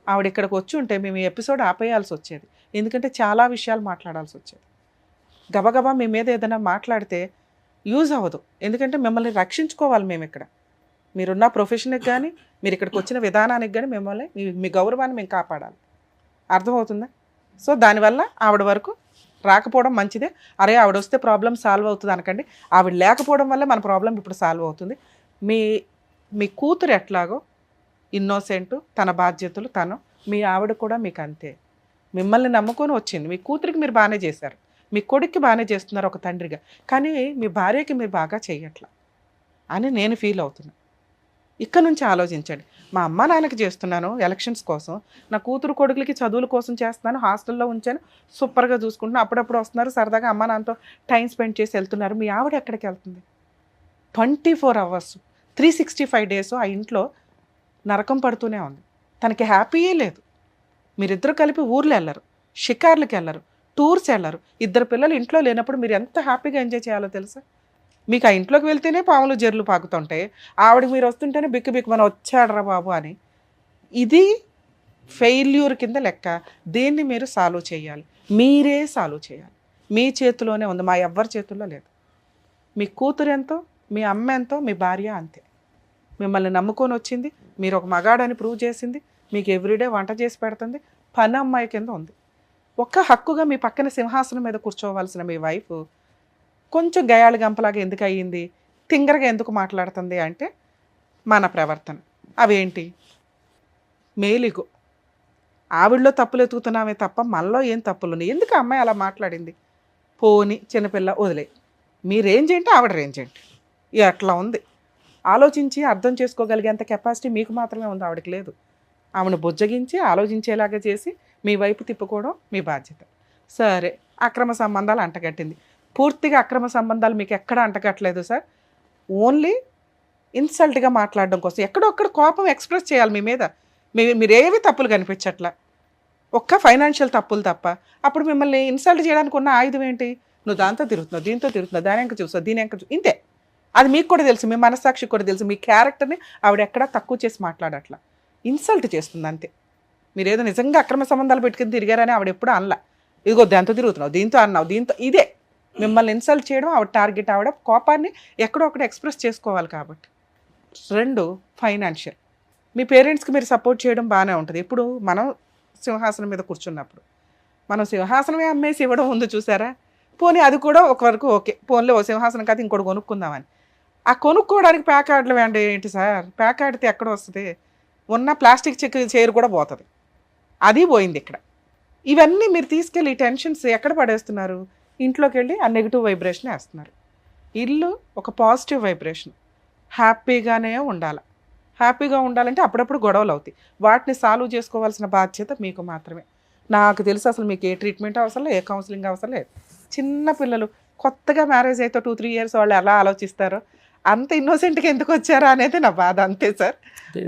ఆవిడ ఇక్కడికి వచ్చి ఉంటే మేము ఈ ఎపిసోడ్ ఆపేయాల్సి వచ్చేది, ఎందుకంటే చాలా విషయాలు మాట్లాడాల్సి వచ్చేది. గబగబా మీ మీద ఏదైనా మాట్లాడితే యూజ్ అవ్వదు, ఎందుకంటే మిమ్మల్ని రక్షించుకోవాలి మేము ఇక్కడ. మీరున్న ప్రొఫెషన్కి కానీ మీరు ఇక్కడికి వచ్చిన విధానానికి కానీ మిమ్మల్ని మీ గౌరవాన్ని మేము కాపాడాలి. అర్థమవుతుందా? సో దానివల్ల ఆవిడ వరకు రాకపోవడం మంచిదే. అరే ఆవిడ వస్తే ప్రాబ్లం సాల్వ్ అవుతుంది అనకండి. ఆవిడ లేకపోవడం వల్ల మన ప్రాబ్లం ఇప్పుడు సాల్వ్ అవుతుంది. మీ కూతురు ఎట్లాగో ఇన్నోసెంట్, తన బాధ్యతలు తను, మీ ఆవిడ కూడా మీకు అంతే. మిమ్మల్ని నమ్ముకొని వచ్చింది. మీ కూతురికి మీరు బాగానే చేశారు, మీ కొడుక్కి బాగానే చేస్తున్నారు ఒక తండ్రిగా, కానీ మీ భార్యకి మీరు బాగా చెయ్యట్లా అని నేను ఫీల్ అవుతున్నాను. ఇక్కడ నుంచి ఆలోచించండి. మా అమ్మ నాన్నకి చేస్తున్నాను ఎలక్షన్స్ కోసం, నా కూతురు కొడుకులకి చదువుల కోసం చేస్తున్నాను, హాస్టల్లో ఉంచాను, సూపర్గా చూసుకుంటున్నాను, అప్పుడప్పుడు వస్తున్నారు సరదాగా అమ్మ నాన్నతో టైం స్పెండ్ చేసి వెళ్తున్నారు. మీ ఆవిడ ఎక్కడికి వెళ్తుంది? 24 hours 365 days ఆ ఇంట్లో నరకం పడుతూనే ఉంది. తనకి హ్యాపీయే లేదు. మీరిద్దరు కలిపి ఊర్లు వెళ్ళరు, షికార్లకి వెళ్ళరు, టూర్స్ వెళ్ళరు. 2 పిల్లలు ఇంట్లో లేనప్పుడు మీరు ఎంత హ్యాపీగా ఎంజాయ్ చేయాలో తెలుసా? మీకు ఆ ఇంట్లోకి వెళ్తేనే పాములు జర్లు పాకుతుంటాయి, ఆవిడకి మీరు వస్తుంటేనే బిక్కు బిక్కు మన వచ్చాడరా బాబు అని. ఇది ఫెయిల్యూర్ కింద లెక్క. దీన్ని మీరు సాల్వ్ చేయాలి, మీరే సాల్వ్ చేయాలి. మీ చేతిలోనే ఉంది, మా ఎవ్వరి చేతుల్లో లేదు. మీ కూతురు ఎంతో, మీ అమ్మ ఎంతో, మీ భార్య అంతే. మిమ్మల్ని నమ్ముకొని వచ్చింది, మీరు ఒక మగాడని ప్రూవ్ చేసింది, మీకు ఎవ్రీడే వంట చేసి పెడుతుంది, పని అమ్మాయి కింద ఉంది. ఒక్క హక్కుగా మీ పక్కన సింహాసనం మీద కూర్చోవలసిన మీ వైఫ్ కొంచెం గయాళి గంపలాగా ఎందుకు అయ్యింది, తింగరగా ఎందుకు మాట్లాడుతుంది అంటే మన ప్రవర్తన. అవేంటి? మేలిగో. ఆవిడలో తప్పులు ఎతుకుతున్నామే తప్ప మనలో ఏం తప్పులు ఉన్నాయి? ఎందుకు అమ్మాయి అలా మాట్లాడింది? పోని చిన్నపిల్ల వదిలే, మీ రేంజ్ ఏంటి, ఆవిడ రేంజ్ ఏంటి, అట్లా ఉంది. ఆలోచించి అర్థం చేసుకోగలిగేంత కెపాసిటీ మీకు మాత్రమే ఉంది, ఆవిడకి లేదు. ఆమెను బుజ్జగించి ఆలోచించేలాగా చేసి మీ వైపు తిప్పుకోవడం మీ బాధ్యత. సరే, అక్రమ సంబంధాలు అంటగట్టింది. పూర్తిగా అక్రమ సంబంధాలు మీకు ఎక్కడ అంటగట్టలేదు సార్. ఓన్లీ ఇన్సల్ట్గా మాట్లాడడం కోసం ఎక్కడొక్కడ కోపం ఎక్స్ప్రెస్ చేయాలి మీ మీద. మీరేవి తప్పులు కనిపించట్లా, ఒక్క ఫైనాన్షియల్ తప్పులు తప్ప. అప్పుడు మిమ్మల్ని ఇన్సల్ట్ చేయడానికి ఉన్న ఆయుధం ఏంటి? నువ్వు దాంతో తిరుగుతున్నావు, దీంతో తిరుగుతున్నావు, దాని ఎంక చూస్తావు, దీని ఎంక ఇంతే. అది మీకు కూడా తెలుసు, మీ మనస్సాక్షికి కూడా తెలుసు. మీ క్యారెక్టర్ని ఆవిడ ఎక్కడా తక్కువ చేసి మాట్లాడట్లా, ఇన్సల్ట్ చేస్తుంది అంతే. మీరేదో నిజంగా అక్రమ సంబంధాలు పెట్టుకుని తిరిగారని ఆవిడ ఎప్పుడు అనలా. ఇదిగో దాంతో తిరుగుతున్నావు, దీంతో అన్నావు, దీంతో ఇదే మిమ్మల్ని ఇన్సల్ట్ చేయడం ఆవిడ టార్గెట్. ఆవిడ కోపాన్ని ఎక్కడో ఒకటి ఎక్స్ప్రెస్ చేసుకోవాలి కాబట్టి. 2, ఫైనాన్షియల్. మీ పేరెంట్స్కి మీరు సపోర్ట్ చేయడం బాగానే ఉంటుంది. ఇప్పుడు మనం సింహాసనం మీద కూర్చున్నప్పుడు మనం సింహాసనమే అమ్మేసి ఇవ్వడం ఉంది చూసారా? పోనీ అది కూడా ఒక వరకు ఓకే, పోన్లే ఓ సింహాసనం కాదు ఇంకోటి కొనుక్కుందామని. ఆ కొనుక్కోవడానికి ప్యాక్ ఆర్డర్లు వేండి ఏంటి సార్? ప్యాక్ ఆడితే ఎక్కడ వస్తుంది? ఉన్న ప్లాస్టిక్ చైర్ కూడా పోతుంది, అది పోయింది ఇక్కడ. ఇవన్నీ మీరు తీసుకెళ్ళి ఈ టెన్షన్స్ ఎక్కడ పడేస్తున్నారు? ఇంట్లోకి వెళ్ళి ఆ నెగిటివ్ వైబ్రేషన్ వేస్తున్నారు. ఇల్లు ఒక పాజిటివ్ వైబ్రేషన్, హ్యాపీగానే ఉండాలి. హ్యాపీగా ఉండాలంటే అప్పుడప్పుడు గొడవలు అవుతాయి, వాటిని సాల్వ్ చేసుకోవాల్సిన బాధ్యత మీకు మాత్రమే. నాకు తెలుసు అసలు మీకు ఏ ట్రీట్మెంట్ అవసరం లేదు, ఏ కౌన్సిలింగ్ అవసరం లేదు. చిన్న పిల్లలు కొత్తగా మ్యారేజ్ అయితే 2-3 years వాళ్ళు ఎలా ఆలోచిస్తారో అంత ఇన్నోసెంట్గా ఎందుకు వచ్చారా అనేది నా బాధ, అంతే సార్.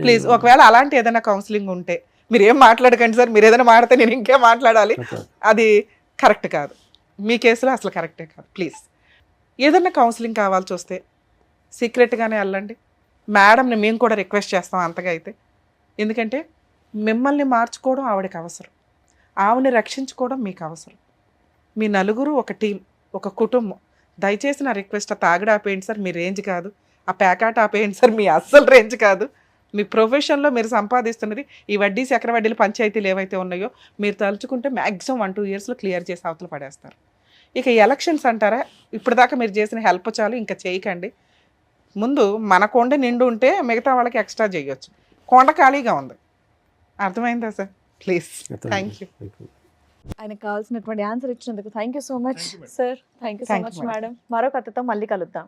ప్లీజ్ ఒకవేళ అలాంటి ఏదైనా కౌన్సిలింగ్ ఉంటే మీరు ఏం మాట్లాడకండి సార్. మీరు ఏదైనా మాట్లాడితే నేను ఇంకేం మాట్లాడాలి, అది కరెక్ట్ కాదు. మీ కేసులో అసలు కరెక్టే కాదు. ప్లీజ్ ఏదైనా కౌన్సిలింగ్ కావాల్సి వస్తే సీక్రెట్గానే వెళ్ళండి. మేడంని మేము కూడా రిక్వెస్ట్ చేస్తాం అంతగా అయితే. ఎందుకంటే మిమ్మల్ని మార్చుకోవడం ఆవిడకి అవసరం, ఆవిడని రక్షించుకోవడం మీకు అవసరం. మీ నలుగురు ఒక టీం, ఒక కుటుంబం. దయచేసి నా రిక్వెస్ట్, ఆ తాగడ ఆపేయండి సార్, మీ రేంజ్ కాదు. ఆ ప్యాకాట్ ఆపేయండి సార్, మీ అస్సలు రేంజ్ కాదు. మీ ప్రొఫెషన్లో మీరు సంపాదిస్తున్నది ఈ వడ్డీ చక్ర వడ్డీలు పంచాయతీలు ఏవైతే ఉన్నాయో మీరు తలుచుకుంటే మ్యాక్సిమం 1-2 yearsలో క్లియర్ చేసి అవతల పడేస్తారు. ఇక ఎలక్షన్స్ అంటారా, ఇప్పటిదాకా మీరు చేసిన హెల్ప్ చాలు, ఇంకా చేయకండి. ముందు మన కొండ నిండు ఉంటే మిగతా వాళ్ళకి ఎక్స్ట్రా చేయొచ్చు. కొండ ఖాళీగా ఉంది, అర్థమైందా సార్? Please, thank you. ఆయనకు కావాల్సినటువంటి ఆన్సర్ ఇచ్చినందుకు thank you so much sir. Thank you so Thank you, much madam. Madam. మరో కథతో మళ్ళీ కలుద్దాం.